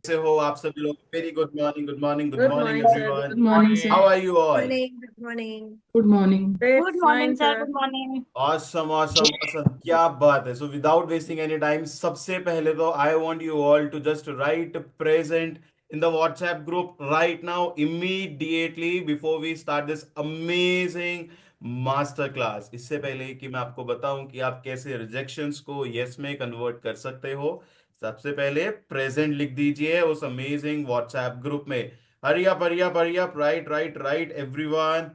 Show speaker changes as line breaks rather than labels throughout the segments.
कैसे हो आप सभी लोग? Very good morning, good morning, good
Good
morning
morning, sir.
Everyone.
Good morning, sir.
How are you all?
Morning, good morning.
Good morning. Great,
Good
fine,
morning, sir.
sir.
Good morning.
Awesome awesome awesome, क्या बात है। So without wasting any time, सबसे पहले तो I want you all to just write present in the WhatsApp group right now immediately before we start this amazing master class. इससे पहले कि मैं आपको बताऊं कि आप कैसे रिजेक्शंस को यस में कन्वर्ट कर सकते हो, सबसे पहले प्रेजेंट लिख दीजिए उस अमेजिंग व्हाट्सएप ग्रुप में। Hurry up, hurry up, hurry up, right right right everyone,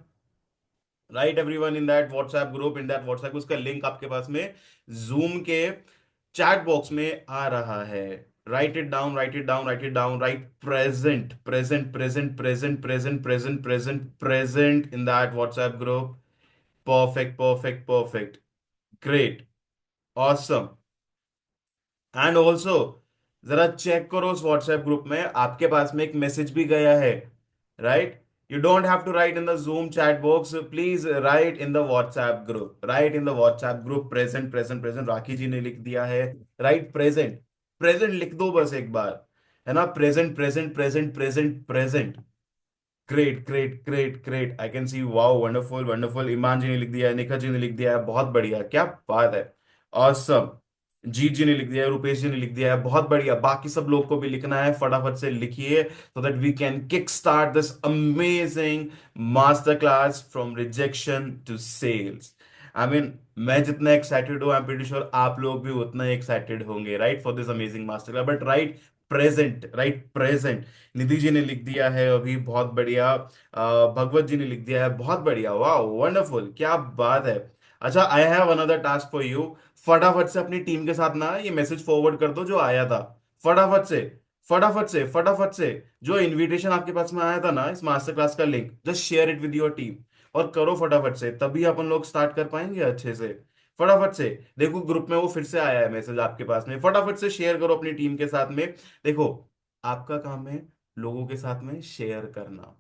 right everyone in that WhatsApp group, in that WhatsApp. उसका लिंक आपके पास में जूम के चैट बॉक्स में आ रहा है। Right it down, right it down, right it down, right present present present present present present present present in that WhatsApp group. Perfect perfect perfect, great, awesome. And also जरा check करो उस WhatsApp group में आपके पास में एक message भी गया है, right? You don't have to write in the Zoom chat box, please write in the WhatsApp group, write in the WhatsApp group present present present. Rakhi ji ने लिख दिया है, राइट प्रेजेंट, प्रेजेंट लिख दो बस एक बार, है ना? Present present present present present, great great great great. I can see, wow, wonderful wonderful. Iman ji ने लिख दिया है, निखा जी ने लिख दिया है, बहुत बढ़िया, क्या बात है, ऑसम। जीत जी ने लिख दिया है, रुपेश जी ने लिख दिया है, बहुत बढ़िया। बाकी सब लोग को भी लिखना है, फटाफट से लिखिए so that we can kick start this amazing master class from rejection to sales. I mean, मैं जितना एक्साइटेड हूं, आई एम प्रीटी श्योर आप लोग भी उतना एक्साइटेड होंगे, right, for this amazing master class. But right present, right present. Nidhi ji ने लिख दिया है अभी, बहुत बढ़िया। भगवत जी ने लिख दिया है, बहुत बढ़िया, वाह वंडरफुल, क्या बात है। अच्छा, I have another task for you. फटाफट से अपनी टीम के साथ ना ये मैसेज फॉरवर्ड कर दो जो आया था। फटाफट से, फटाफट से, फटाफट से। जो इनविटेशन आपके पास में आया था ना, इस मास्टर क्लास का link, just share it with your team और करो फटाफट से, तभी अपन लोग स्टार्ट कर पाएंगे अच्छे से। फटाफट से देखो, ग्रुप में वो फिर से आया है मैसेज आपके पास में, फटाफट से शेयर करो अपनी टीम के साथ में। देखो, आपका काम है लोगों के साथ में शेयर करना।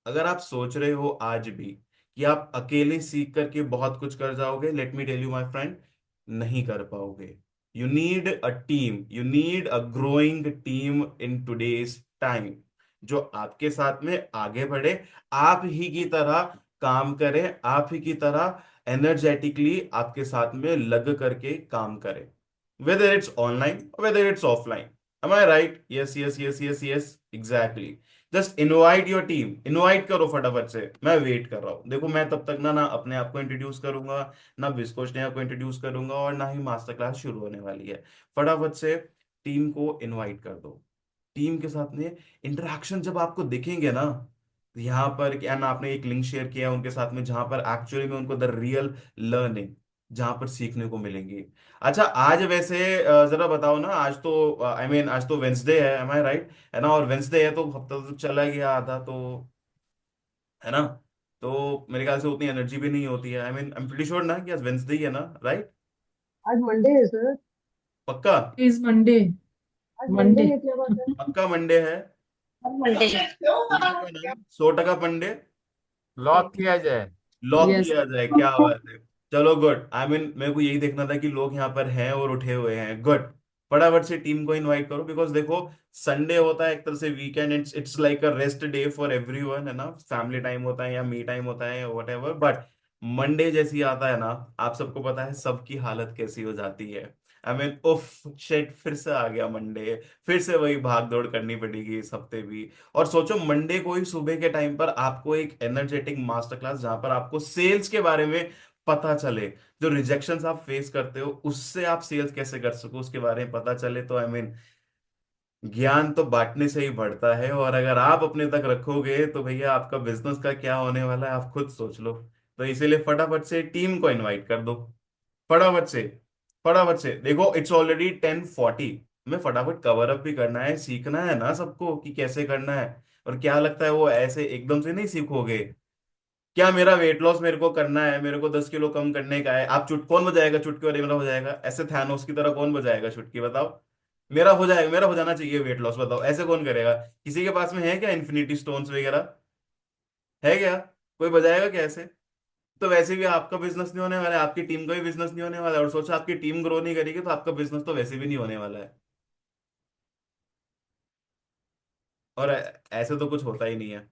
अगर आप सोच रहे हो आज भी कि आप अकेले सीख करके बहुत कुछ कर जाओगे, let me tell you my friend, नहीं कर पाओगे। You need a team, you need a growing team in today's time, जो आपके साथ में आगे बढ़े, आप ही की तरह काम करे, आप ही की तरह एनर्जेटिकली आपके साथ में लग करके काम करे, whether it's online or whether it's offline. Am I right? Yes, yes, yes, yes, yes, exactly. Just invite your team, invite करो फटाफट से, मैं वेट कर रहा हूँ। देखो, मैं तब तक ना ना अपने आप को इंट्रोड्यूस करूंगा, ना विस्कोच ने को इंट्रोड्यूस करूंगा, और ना ही मास्टर क्लास शुरू होने वाली है। फटाफट से टीम को इनवाइट कर दो। टीम के साथ में इंटरेक्शन जब आपको दिखेंगे ना, यहाँ पर क्या ना, आपने एक लिंक शेयर किया उनके साथ में जहां पर एक्चुअली में उनको द रियल लर्निंग, जहां पर सीखने को मिलेंगी। अच्छा, आज वैसे जरा बताओ ना, आज तो आई मीन आज तो वेंसडे है, एम आई राइट? है ना? और वेंसडे है तो हफ्ता तो चला गया आधा तो, है ना? तो मेरे ख्याल से उतनी एनर्जी भी नहीं होती है। I mean I am pretty sure ना कि आज वेंसडे ही है ना, राइट?
आज मंडे है सर।
पक्का?
Is Monday. आज मंडे
Monday.
है क्या बात है?
पक्का मंडे है?
Monday.
पक्का ना? 100 टका मंडे।
लॉक किया जाए।
Lock
Yes.
किया जाए, क्या बात है। चलो गुड, आई मीन मेरे को यही देखना था कि लोग यहाँ पर हैं और उठे हुए हैं, गुड। फटाफट से टीम को इनवाइट करो, बिकॉज देखो, संडे होता है एक तरह से weekend, it's it's like a rest day for everyone, है ना? फैमिली टाइम होता है या मी टाइम होता है, वट एवर, बट मंडे जैसी आता है ना, आप सबको पता है सबकी हालत कैसी हो जाती है। आई मीन उफ शिट, फिर से आ गया मंडे, फिर से वही भाग दौड़ करनी पड़ेगी इस हफ्ते भी। और सोचो, मंडे को ही सुबह के टाइम पर आपको एक एनर्जेटिक मास्टर क्लास जहां पर आपको सेल्स के बारे में पता चले, जो रिजेक्शंस आप फेस करते हो उससे आप सेल्स कैसे कर सको उसके बारे में पता चले, तो आई मीन ज्ञान तो बांटने से ही बढ़ता है, और अगर आप अपने तक रखोगे तो भैया आपका बिजनेस का क्या होने वाला है आप खुद सोच लो। तो इसीलिए फटाफट से टीम को इनवाइट कर दो, फटाफट से, फटाफट से। देखो, इट्स ऑलरेडी 10:40, मैं फटाफट कवर अप भी करना है, सीखना है ना सबको कि कैसे करना है। और क्या लगता है वो ऐसे एकदम से नहीं सीखोगे क्या? मेरा वेट लॉस मेरे को करना है, मेरे को 10 किलो कम करने का है, आप चुट कौन बजाएगा चुटकी? और मेरा हो जाएगा ऐसे थैनोस की तरह, कौन बजाएगा चुटकी बताओ? मेरा हो जाएगा, मेरा हो जाना चाहिए वेट लॉस, बताओ ऐसे कौन करेगा? किसी के पास में है क्या इन्फिनिटी स्टोन्स वगैरह? है क्या? कोई बजाएगा क्या ऐसे? तो वैसे भी आपका बिजनेस नहीं होने वाला है, आपकी टीम का भी बिजनेस नहीं होने वाला है, और सोचो आपकी टीम ग्रो नहीं करेगी तो आपका बिजनेस तो वैसे भी नहीं होने वाला है। और ऐसे तो कुछ होता ही नहीं है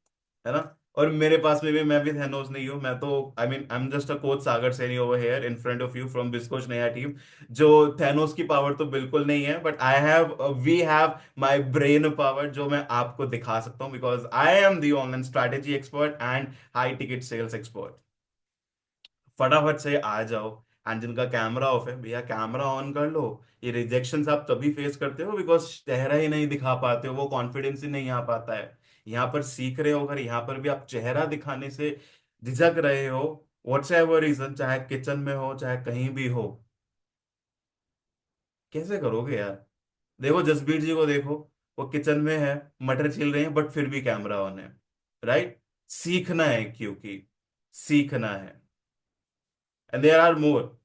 ना। और मेरे पास में भी, मैं भी थैनोस नहीं हूँ, मैं तो I am just a coach Sagar Saini over here in front of you from बिस्कोच नया टीम। जो थैनोस की पावर तो बिल्कुल नहीं है, but I have we have my brain power, जो मैं आपको दिखा सकता हूँ, because I am the online strategy expert and high ticket sales expert. फटाफट से आ जाओ। एंड जिनका कैमरा ऑफ है, भैया कैमरा ऑन कर लो। ये रिजेक्शंस आप तभी फेस करते हो बिकॉज चेहरा ही नहीं दिखा पाते हो, वो कॉन्फिडेंस ही नहीं आ पाता है। यहाँ पर सीख रहे हो, अगर यहाँ पर भी आप चेहरा दिखाने से झिझक रहे हो, व्हाट्स एवर रीजन, चाहे किचन में हो चाहे कहीं भी हो, कैसे करोगे यार। देखो जसबीर जी को देखो, वो किचन में है, मटर छिल रहे हैं, बट फिर भी कैमरा ऑन है। राइट। सीखना है, क्योंकि सीखना है। And there are more.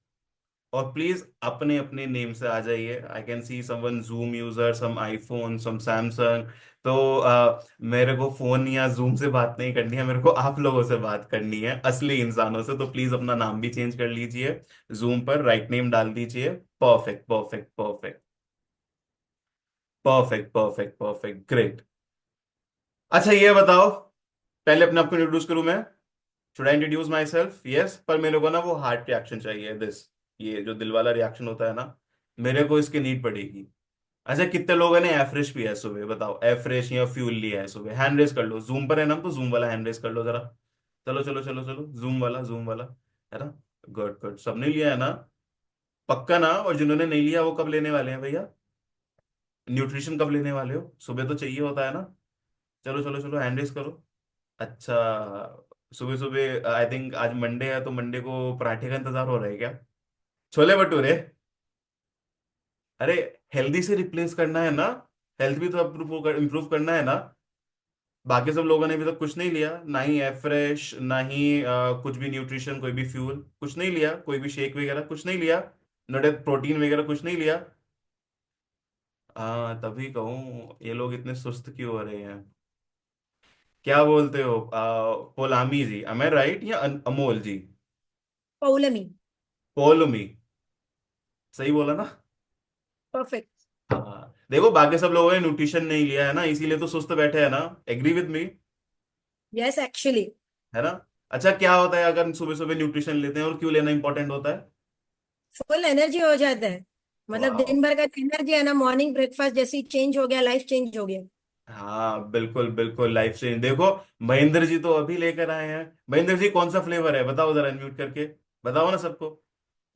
और प्लीज अपने अपने नेम से आ जाइए। I can see someone Zoom user, some iPhone, some Samsung. तो मेरे को फोन या जूम से बात नहीं करनी है, मेरे को आप लोगों से बात करनी है, असली इंसानों से। तो प्लीज अपना नाम भी चेंज कर लीजिए, जूम पर राइट नेम डाल दीजिए। Perfect perfect perfect perfect perfect perfect great. अच्छा ये बताओ, पहले अपने आप को इंट्रोड्यूस करूं मैं? Should I introduce my self? Yes, पर मेरे को ना वो हार्ट रिएक्शन चाहिए, दिस, ये जो दिल वाला रिएक्शन होता है ना, मेरे को इसकी नीड पड़ेगी। अच्छा कितने लोगों ने एफ्रेश पिया है सुबह, बताओ, एफ्रेश या फ्यूल लिया है सुबह? हैंड रेस कर लो, जूम पर है ना, तो जूम वाला हैंड रेस कर लो जरा। चलो चलो चलो चलो, जूम वाला, जूम वाला, है ना। गुड गुड, सबने लिया है ना? पक्का ना? और जिन्होंने नहीं लिया वो कब लेने वाले हैं भैया? न्यूट्रिशन कब लेने वाले हो? सुबह तो चाहिए होता है ना। चलो चलो चलो, हैंड रेस करो। अच्छा, सुबह सुबह आई थिंक आज मंडे है, तो मंडे को पराठे का इंतजार हो रहा है क्या? छोले भटूरे? अरे हेल्दी से रिप्लेस करना है ना, हेल्थ भी तो इम्प्रूव करना है ना। बाकी सब लोगों ने अभी तक कुछ नहीं लिया, ना ही एफ फ्रेश, ना ही कुछ भी न्यूट्रिशन, कोई भी फ्यूल कुछ नहीं लिया, कोई भी शेक वगैरह कुछ नहीं लिया, नट प्रोटीन वगैरह कुछ नहीं लिया। हाँ तभी कहूँ ये लोग इतने सुस्त क्यों हो रहे हैं। क्या बोलते हो पोलामी जी, am I राइट, या अमोल जी?
पौलमी।
पोलमी, सही बोला ना?
परफेक्ट।
हाँ देखो, बाकी सब लोगों ने न्यूट्रिशन नहीं लिया है ना, इसीलिए तो सुस्त बैठे हैं ना। Agree with me?
Yes actually.
है ना। अच्छा क्या होता है अगर सुबह सुबह न्यूट्रिशन लेते हैं, और क्यों लेना इंपॉर्टेंट होता है?
फुल एनर्जी हो जाता है। मतलब
वाह।
दिन भर का एनर्जी है ना, मॉर्निंग ब्रेकफास्ट जैसी चेंज हो गया, लाइफ चेंज हो गया।
हाँ बिल्कुल बिल्कुल, लाइफ चेंज। देखो महेंद्र जी तो अभी लेकर आए हैं। महेंद्र जी कौन सा फ्लेवर है बताओ जरा, अनम्यूट करके बताओ ना सबको,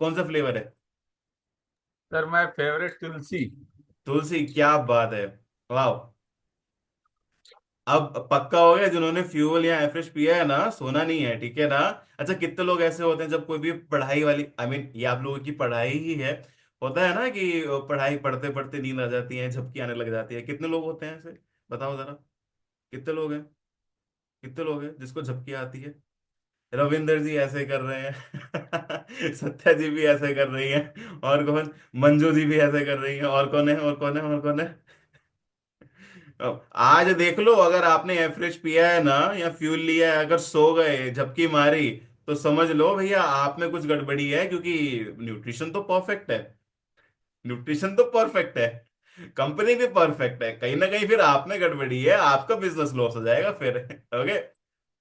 कौन सा फ्लेवर है?
सर मैं फेवरेट तुलसी।
तुलसी, क्या बात है। वाह। अब पक्का हो गया, जिन्होंने फ्यूल या एफरेश पिया है ना, सोना नहीं है, ठीक है ना। अच्छा कितने लोग ऐसे होते हैं जब कोई भी पढ़ाई वाली, आई मीन ये आप लोगों की पढ़ाई ही है, होता है ना कि पढ़ाई पढ़ते पढ़ते नींद आ जाती है, झपकी आने लग जाती है, कितने लोग होते हैं ऐसे? बताओ जरा, कितने लोग हैं? कितने लोग हैं जिसको झपकी आती है? रविंदर जी ऐसे कर रहे हैं सत्या जी भी ऐसे कर रही हैं, और कौन? मंजू जी भी ऐसे कर रही हैं, और कौन है, और कौन है, और कौन है? आज देख लो, अगर आपने एवरेज पिया है ना, या फ्यूल लिया है, अगर सो गए झपकी मारी, तो समझ लो भैया आप में कुछ गड़बड़ी है, क्योंकि न्यूट्रिशन तो परफेक्ट है, न्यूट्रिशन तो परफेक्ट है, कंपनी भी परफेक्ट है, कहीं ना कहीं फिर आप में गड़बड़ी है, आपका बिजनेस लॉस हो जाएगा फिर okay.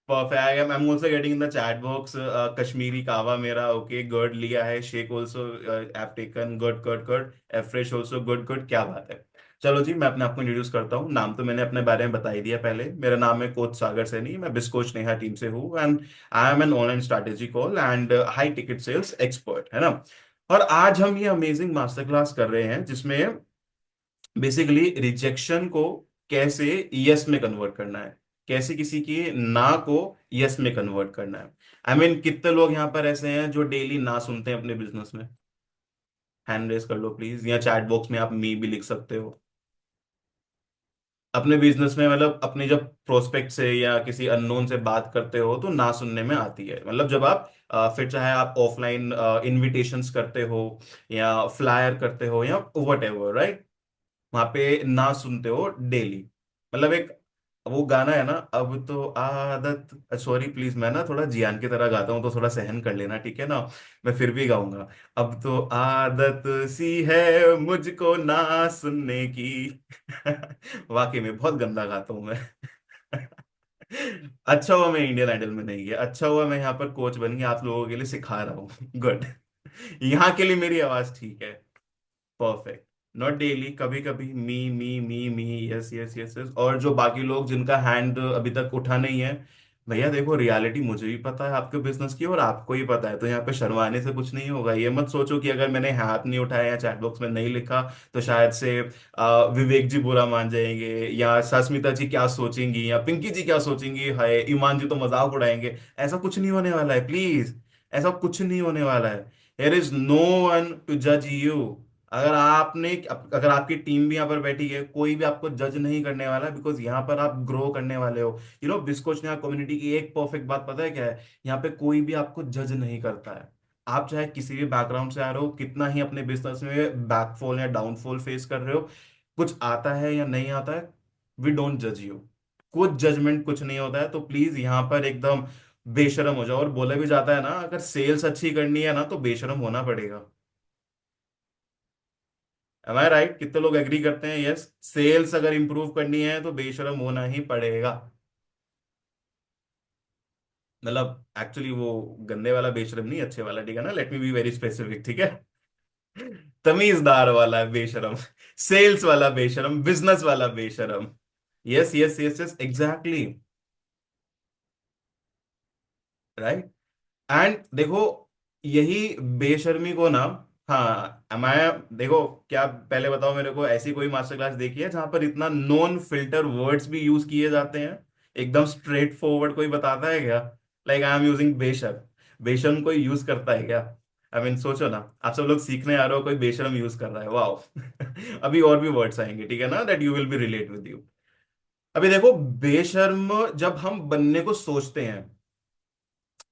Perfect. I'm also getting in the chat box. Kashmiri Kawa मेरा okay good लिया है. Shake also have taken good good good. Fresh also good good. क्या बात है। चलो जी, मैं अपने आप को इंट्रोड्यूस करता हूँ। नाम तो मैंने अपने बारे में बता ही दिया पहले। मेरा नाम है कोच सागर सैनी, मैं बिस्कोच नेहा टीम से हूँ, and I am an online strategy call and high ticket sales expert, है ना। और आज हम ये अमेजिंग मास्टर क्लास कर रहे हैं, जिसमें बेसिकली रिजेक्शन को कैसे यस में कन्वर्ट करना है, कैसे किसी की ना को यस में कन्वर्ट करना है। आई मीन कितने लोग यहाँ पर ऐसे हैं जो डेली ना सुनते हैं अपने बिजनेस में? हैंड रेस कर लो प्लीज, या चैट बॉक्स में आप मी भी लिख सकते हो। अपने बिजनेस में, मतलब अपने जब प्रोस्पेक्ट से या किसी अननोन से बात करते हो, तो ना सुनने में आती है, मतलब जब आप फिर चाहे आप ऑफलाइन इनविटेशंस करते हो, या फ्लायर करते हो, या वट एवर, राइट, वहां पे ना सुनते हो डेली। मतलब एक वो गाना है ना, अब तो आदत, सॉरी प्लीज, मैं ना थोड़ा जियान की तरह गाता हूँ तो थोड़ा सहन कर लेना, ठीक है ना। मैं फिर भी गाऊंगा। अब तो आदत सी है मुझको ना सुनने की। वाकई में बहुत गंदा गाता हूँ मैं। अच्छा हुआ मैं इंडियन आइडल में नहीं गया, अच्छा हुआ मैं यहाँ पर कोच बन गया, आप लोगों के लिए सिखा रहा हूँ। गुड। यहाँ के लिए मेरी आवाज ठीक है। परफेक्ट। नॉट डेली, कभी कभी me yes yes yes yes. और जो बाकी लोग जिनका हैंड अभी तक उठा नहीं है, भैया देखो रियलिटी मुझे भी पता है आपके बिजनेस की और आपको ही पता है, तो यहाँ पे शर्माने से कुछ नहीं होगा। ये मत सोचो कि अगर मैंने हाथ नहीं उठाया या चैट बॉक्स में नहीं लिखा तो शायद से विवेक जी बुरा मान जाएंगे, या सस्मिता जी क्या सोचेंगी, या पिंकी जी क्या सोचेंगी, हाय ईमान जी तो मजाक उड़ाएंगे। ऐसा कुछ नहीं होने वाला है प्लीज। ऐसा कुछ नहीं होने वाला है। There is no one to judge you। अगर आपकी टीम भी यहाँ पर बैठी है, कोई भी आपको जज नहीं करने वाला, बिकॉज यहाँ पर आप ग्रो करने वाले हो। बिस्कोचनिया कम्युनिटी की एक परफेक्ट बात पता है क्या है? यहाँ पे कोई भी आपको जज नहीं करता है। आप चाहे किसी भी बैकग्राउंड से आ रहे हो, कितना ही अपने बिजनेस में बैकफॉल या डाउनफॉल फेस कर रहे हो, कुछ आता है या नहीं आता है, वी डोंट जज यू। कुछ जजमेंट कुछ नहीं होता है, तो प्लीज यहाँ पर एकदम बेशरम हो जाओ। और बोला भी जाता है ना, अगर सेल्स अच्छी करनी है ना तो बेशरम होना पड़ेगा। एम आई राइट? कितने लोग एग्री करते हैं? यस, सेल्स अगर इंप्रूव करनी है तो बेशरम होना ही पड़ेगा। मतलब एक्चुअली वो गंदे वाला बेशरम नहीं, अच्छे वाला, ठीक है ना। Let me be very specific, ठीक है। तमीजदार वाला बेशरम, सेल्स वाला बेशरम, बिजनेस वाला बेशरम। Yes yes yes yes, exactly. Right. And देखो, यही बेशर्मी को ना, हाँ मैं, देखो क्या, पहले बताओ मेरे को, ऐसी कोई मास्टर क्लास देखी है जहां पर इतना नॉन फिल्टर वर्ड्स भी यूज किए जाते हैं? एकदम स्ट्रेट फॉरवर्ड कोई बताता है क्या? लाइक आई एम यूजिंग बेशर्म। बेशर्म कोई यूज करता है क्या? आई मीन सोचो ना, आप सब लोग सीखने आ रहे हो, कोई बेशर्म यूज कर रहा है, वाह। अभी और भी वर्ड्स आएंगे, ठीक है ना, that you will be relate with you. अभी देखो, बेशर्म जब हम बनने को सोचते हैं,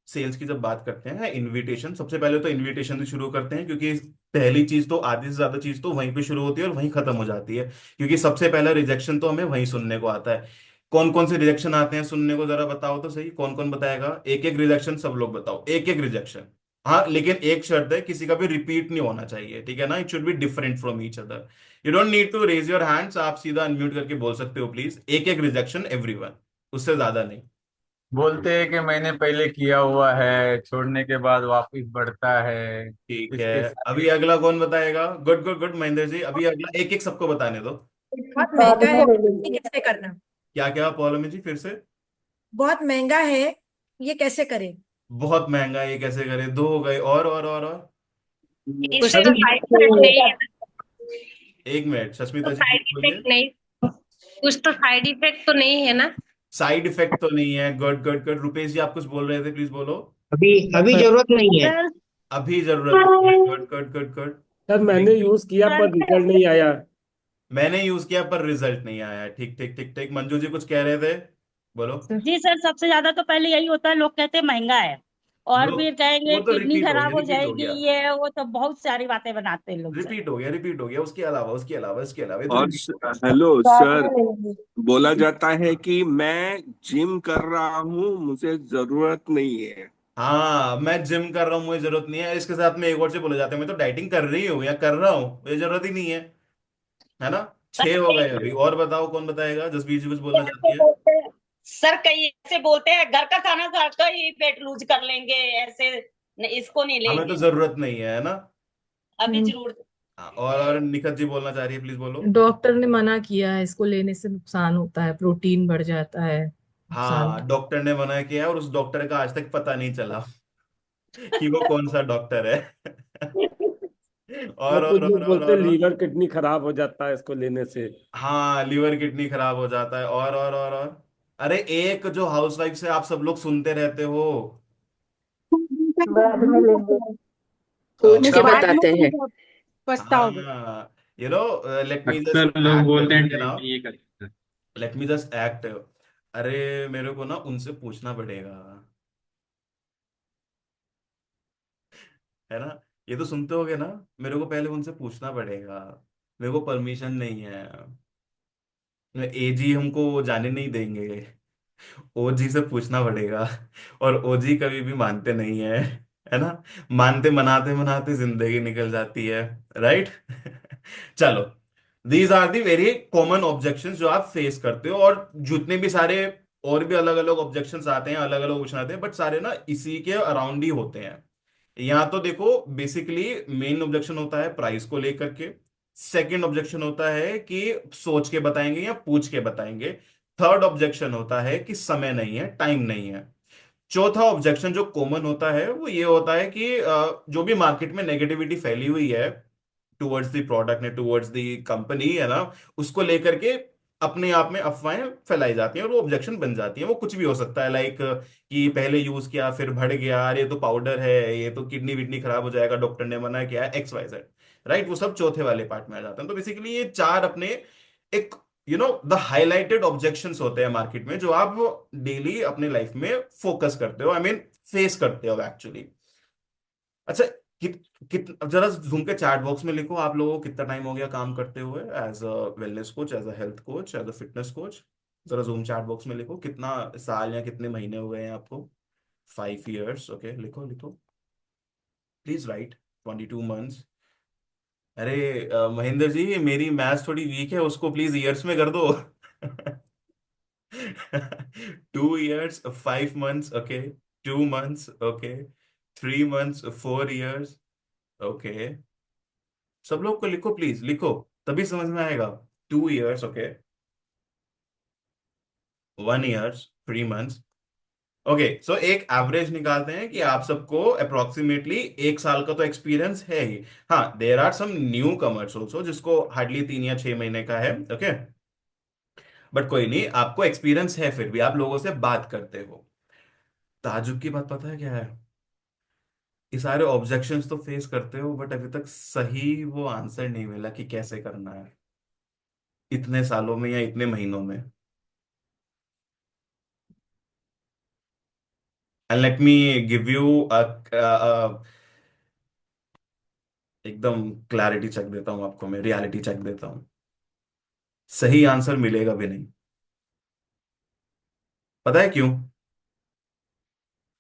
सेल्स की जब बात करते हैं, इनविटेशन, सबसे पहले तो इनविटेशन से शुरू करते हैं, क्योंकि पहली चीज तो, आधी से ज्यादा चीज तो वहीं पे शुरू होती है और वहीं खत्म हो जाती है। क्योंकि सबसे पहला रिजेक्शन तो हमें वहीं सुनने को आता है। कौन कौन से रिजेक्शन आते हैं सुनने को, जरा बताओ तो सही, कौन कौन बताएगा? एक एक रिजेक्शन सब लोग बताओ, एक एक रिजेक्शन। हाँ लेकिन एक शर्त है, किसी का भी रिपीट नहीं होना चाहिए, ठीक है ना। It should be different from each other. You don't need to raise your hands, आप सीधा अनम्यूट करके बोल सकते हो प्लीज। एक एक रिजेक्शन एवरीवन, उससे ज्यादा नहीं।
बोलते हैं कि मैंने पहले किया हुआ है, छोड़ने के बाद वापस बढ़ता है।
ठीक है।
इसके साथ
अभी अगला कौन बताएगा? Good good good, Mahendra ji. अभी अगला एक एक सबको बताने दो।
बहुत महंगा है, ये कैसे करना?
क्या क्या प्रॉब्लम है जी, फिर से?
बहुत महंगा है, ये कैसे करें?
बहुत महंगा है, ये कैसे करे? दो हो गए, और
उससे तो साइड इफेक्ट नहीं है।
एक मिनट,
तो
सस्मिता जी
साइड
प्लीज बोलिए।
इफेक्ट नहीं, कुछ तो साइड इफेक्ट तो नहीं है ना।
साइड इफेक्ट तो नहीं है, गुड गुड गुड। रुपेश जी आप कुछ बोल रहे थे, प्लीज बोलो।
अभी अभी जरूरत नहीं है।
सर
अभी जरूरत नहीं है, good good good good.
Sir मैंने
थैंक यू।
यूज किया
सर
पर रिजल्ट नहीं आया।
मैंने यूज किया पर रिजल्ट नहीं आया, ठीक ठीक ठीक ठीक। मंजू जी कुछ कह रहे थे, बोलो।
सर
जी सर, सबसे ज्यादा तो पहले यही होता है, लोग कहते हैं महंगा है, और
लो,
फिर
वो
कहेंगे
तो
किडनी
रिपीट हो गया,
खराब हो
रिपीट हो
जाएगी,
गया।
ये वो तो बहुत सारी बातें बनाते हैं लोग सर।
रिपीट हो गया, रिपीट हो गया, उसके अलावा उसके अलावा उसके अलावा, ये तो
और
रिपीट हो गया।
हेलो
तो
सर,
आपने नहीं
बोला जाता है कि मैं जिम कर रहा हूँ, मुझे जरूरत नहीं है।
हाँ, मैं जिम कर रहा हूँ, मुझे जरूरत नहीं है, इसके साथ में एक और से बोले जाते हैं, मैं तो डाइटिंग कर रही हूँ या कर रहा हूँ, मुझे जरूरत ही नहीं है ना। छह हो गए अभी, और बताओ कौन बताएगा? जसबीर जी कुछ बोलना चाहती
ऐसे
है?
बोलते हैं सर, कई ऐसे बोलते हैं घर का खाना खाकर ही पेट लूज कर लेंगे, ऐसे इसको नहीं
हमें तो
लेंगे,
जरूरत नहीं है ना।
अभी
हम्म,
जरूर।
हाँ, और निखत जी बोलना चाह रही है, प्लीज बोलो।
डॉक्टर ने मना किया है, इसको लेने से नुकसान होता है, प्रोटीन बढ़ जाता है, नुकसान।
हाँ, डॉक्टर ने मना किया और उस डॉक्टर का आज तक पता नहीं चला कि वो कौन सा डॉक्टर है।
और कुछ लोग बोलते हैं
और
लीवर किडनी खराब हो जाता है इसको लेने से।
हाँ, लिवर किडनी खराब हो जाता है, और अरे एक जो हाउसवाइफ से आप सब लोग सुनते रहते हो,
बाद में लेंगे, सोच के
मतलब,
बताते हैं।
पछताओगे।
हाँ, लेट मी जस्ट
अक्सर लोग
एक्ट,
बोलते हैं
ठीक है ना।
ट्रेंड ये करते हैं।
Let me just act. अरे मेरे को ना उनसे पूछना पड़ेगा, है ना। ये तो सुनते होगे ना, मेरे को पहले उनसे पूछना पड़ेगा, मेरे को परमिशन नहीं है। एजी हमको जाने नहीं देंगे, ओजी से पूछना पड़ेगा। और ओजी कभी भी मानते नहीं है ना। मानते मनाते मनाते जिंदगी निकल जाती है, राइट। चलो, these are the very common objections जो आप फेस करते हो, और जितने भी सारे और भी अलग अलग ऑब्जेक्शंस आते हैं, अलग अलग क्वेश्चन आते हैं, बट सारे ना इसी के अराउंड ही होते हैं। यहाँ तो देखो, बेसिकली मेन ऑब्जेक्शन होता है प्राइस को लेकर के। सेकंड ऑब्जेक्शन होता है कि सोच के बताएंगे या पूछ के बताएंगे। थर्ड ऑब्जेक्शन होता है कि समय नहीं है, टाइम नहीं है। चौथा ऑब्जेक्शन जो कॉमन होता है वो ये होता है कि जो भी मार्केट में नेगेटिविटी फैली हुई है टुवर्ड्स द प्रोडक्ट ने, टुवर्ड्स द कंपनी है ना, उसको लेकर के अपने आप में अफवाहें फैलाई जाती हैं और वो ऑब्जेक्शन बन जाती हैं। वो कुछ भी हो सकता है, लाइक कि पहले यूज किया फिर बढ़ गया, अरे ये तो पाउडर है, ये तो किडनी विडनी खराब हो जाएगा, डॉक्टर ने मना किया है, एक्स वाई जेड। राइट, वो सब चौथे वाले पार्ट में आ जाते हैं। तो बेसिकली ये चार अपने एक द हाईलाइटेड ऑब्जेक्शंस होते हैं मार्केट में, जो आप डेली अपने लाइफ में फोकस करते हो, आई मीन फेस करते हो एक्चुअली। अच्छा, जरा जूम के चैट बॉक्स में लिखो, आप लोगों को कितना टाइम हो गया काम करते हुए as a wellness coach, as a health coach, as a fitness coach. जरा जूम चैट बॉक्स में लिखो कितना साल या कितने महीने हो गए हैं आपको। 5 years, ओके, लिखो लिखो, प्लीज राइट। 22 months। अरे महेंद्र जी, मेरी मैथ्स थोड़ी वीक है, उसको प्लीज ईयर्स में कर दो। 2 years, 5 months, okay. 2 months, okay. 3 months, 4 years, okay. सब लोग को लिखो, प्लीज लिखो, तभी समझ में आएगा। 2 years, okay. 1 years, 3 months, okay. So एक एवरेज निकालते हैं कि आप सबको अप्रोक्सीमेटली 1 साल का तो एक्सपीरियंस है ही। हाँ, there are some newcomers also जिसको हार्डली 3 या 6 महीने का है, ओके। बट कोई नहीं, आपको एक्सपीरियंस है, फिर भी आप लोगों से बात करते हो। ताजुब की बात पता है क्या है? ये सारे ऑब्जेक्शंस तो फेस करते हो, बट अभी तक सही वो आंसर नहीं मिला कि कैसे करना है इतने सालों में या इतने महीनों में। And let me give you एकदम क्लैरिटी चेक देता हूं आपको, मैं रियलिटी चेक देता हूं। सही आंसर मिलेगा भी नहीं। पता है क्यों?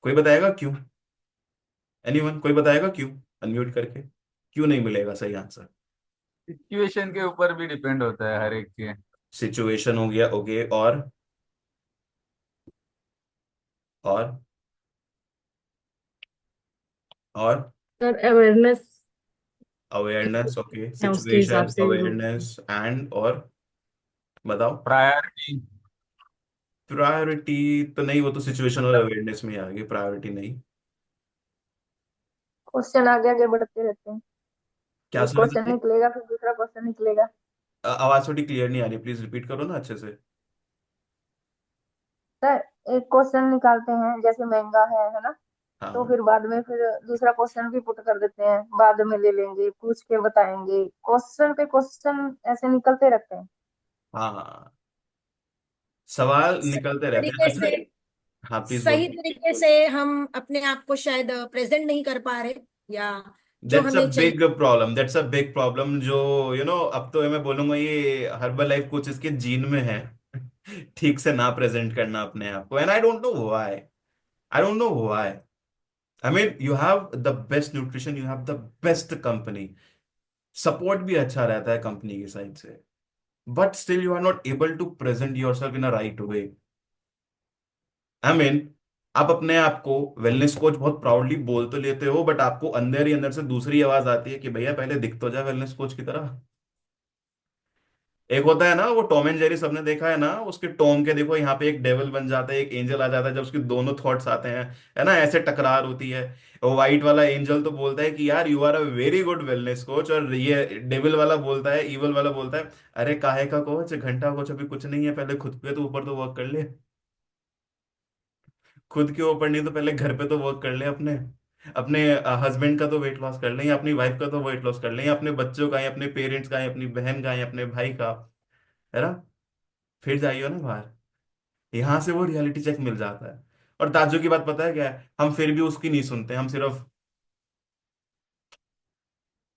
कोई बताएगा क्यों? एनीवन, कोई बताएगा क्यों? अनम्यूट करके, क्यों नहीं मिलेगा सही आंसर?
सिचुएशन के ऊपर भी डिपेंड होता है हर एक के।
सिचुएशन हो गया, ओके, और और
सर अवेयरनेस
अवेयरनेस, ओके।
है, उसके हिसाब
सिचुएशन,
से भी वो।
अवेयरनेस एंड और बताओ।
प्रायोरिटी।
प्रायोरिटी तो नहीं, वो तो सिचुएशन और अवेयरनेस में ही आ गई, प्रायोरिटी नहीं।
क्वेश्चन आगे आगे बढ़ते रहते हैं।
क्या
एक
समझ
क्वेश्चन
रहे?
निकलेगा फिर दूसरा क्वेश्चन निकलेगा।
आवाज थोड़ी क्लियर नहीं आ रही, प्लीज रिपीट करो ना अच्छे से।
सर एक क्वेश्चन निकालते हैं जैसे महंगा है ना। तो
हाँ
फिर बाद में फिर दूसरा क्वेश्चन भी पुट कर देते हैं, बाद में ले लेंगे, पूछ के बताएंगे, क्वेश्चन पे क्वेश्चन ऐसे निकलते रहते हैं।
हाँ, सवाल
सही
निकलते रहते हैं।
तरीके
अच्छा,
से
हाँ प्लीज
सही
बोलो।
तरीके से हम अपने आप को शायद प्रेजेंट नहीं कर पा रहे, या जो
दैट्स अ
हमें चाहिए।
Big problem, that's a big problem, जो अब तो मैं बोलूंगा ये हर्बल लाइफ कोच इसके जीन में है। ठीक से ना प्रेजेंट करना अपने आप को, and I don't know why. I don't know why. I mean you have the best nutrition, you have the best company, support भी अच्छा रहता है कंपनी की साइड से, but still you are not able to present yourself in a right way. I mean आप अपने आप को वेलनेस कोच बहुत प्राउडली बोल तो लेते हो, बट आपको अंदर ही अंदर से दूसरी आवाज आती है कि भैया पहले दिख तो जा वेलनेस कोच की तरह। एक होता है ना वो टॉम एंड जेरी, सबने देखा है ना, उसके टॉम के देखो यहाँ पे एक डेविल बन जाता है, एक एंजल आ जाता है, जब उसके दोनों थॉट्स आते हैं, है ना, ऐसे टकरार होती है। वो व्हाइट वाला एंजल तो बोलता है कि यार you are a very good wellness coach, और ये डेविल वाला बोलता है, इवल वाला बोलता है, अरे काहे का कोच, घंटा कोच अभी कुछ नहीं है, पहले खुद पे तो ऊपर तो वर्क कर ले। खुद के ऊपर नहीं तो पहले घर पे तो वर्क कर ले, अपने अपने हस्बैंड का तो वेट लॉस कर लें, या अपनी वाइफ का तो वेट लॉस कर लें, या अपने बच्चों का, या अपने पेरेंट्स का, या अपनी बहन का, या अपने भाई का, है ना। फिर जाइयो ना बाहर, यहां से वो रियलिटी चेक मिल जाता है। और ताज्जुब की बात पता है क्या है? हम फिर भी उसकी नहीं सुनते, हम सिर्फ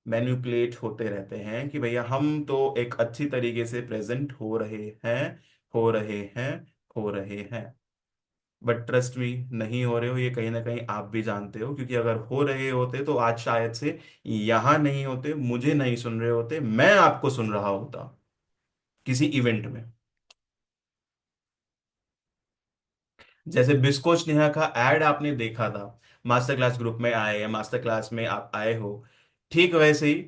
मैनिपुलेट होते रहते हैं कि भैया हम तो एक अच्छी तरीके से प्रेजेंट हो रहे हैं, हो रहे हैं, हो रहे हैं। बट ट्रस्ट मी, नहीं हो रहे हो, ये कहीं ना कहीं आप भी जानते हो, क्योंकि अगर हो रहे होते तो आज शायद से यहां नहीं होते, मुझे नहीं सुन रहे होते, मैं आपको सुन रहा होता किसी इवेंट में। जैसे बिस्कोच नेहा का एड आपने देखा था, मास्टर क्लास ग्रुप में आए या मास्टर क्लास में आप आए हो, ठीक वैसे ही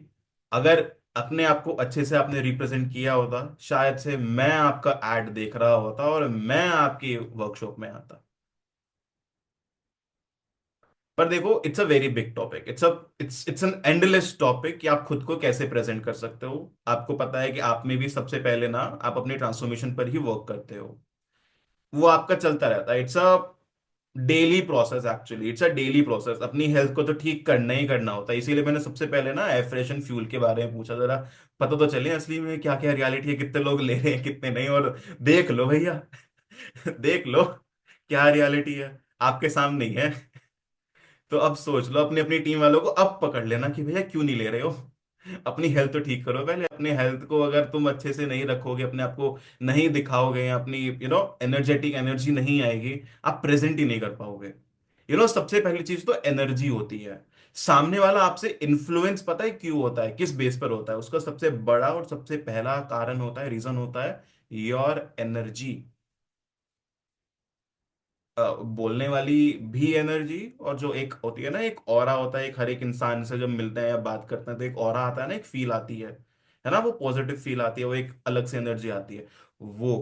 अगर अपने आप को अच्छे से आपने रिप्रेजेंट किया होता, शायद से मैं आपका एड देख रहा होता और मैं आपकी वर्कशॉप में आता। पर देखो, it's a very big topic, it's an endless topic कि आप खुद को कैसे प्रेजेंट कर सकते हो। आपको पता है कि आप में भी सबसे पहले ना आप अपने ट्रांसफॉर्मेशन पर ही वर्क करते हो, वो आपका चलता रहता है। It's a daily process, actually it's a daily process. अपनी हेल्थ को तो ठीक करना ही करना होता है, इसीलिए मैंने सबसे पहले ना एफ्रेशन फ्यूल के बारे में पूछा, जरा पता तो चले असली में क्या क्या रियलिटी है, कितने लोग ले रहे हैं कितने नहीं। और देख लो भैया देख लो क्या रियलिटी है, आपके सामने ही है। तो अब सोच लो, अपनी अपनी टीम वालों को अब पकड़ लेना कि भैया क्यों नहीं ले रहे हो। अपनी हेल्थ तो ठीक करो पहले। अपने हेल्थ को अगर तुम अच्छे से नहीं रखोगे, अपने आप को नहीं दिखाओगे, अपनी एनर्जेटिक एनर्जी नहीं आएगी, आप प्रेजेंट ही नहीं कर पाओगे। सबसे पहली चीज तो एनर्जी होती है। सामने वाला आपसे इन्फ्लुएंस पता है क्यों होता है, किस बेस पर होता है? उसका सबसे बड़ा और सबसे पहला कारण होता है, रीजन होता है योर एनर्जी। बोलने वाली भी एनर्जी, और जो एक होती है ना, एक ऑरा होता है, एक हर एक इंसान से जब मिलते हैं या बात करते हैं तो एक ऑरा आता है ना, एक फील आती है ना, वो पॉजिटिव फील आती है, वो एक अलग से एनर्जी आती है। वो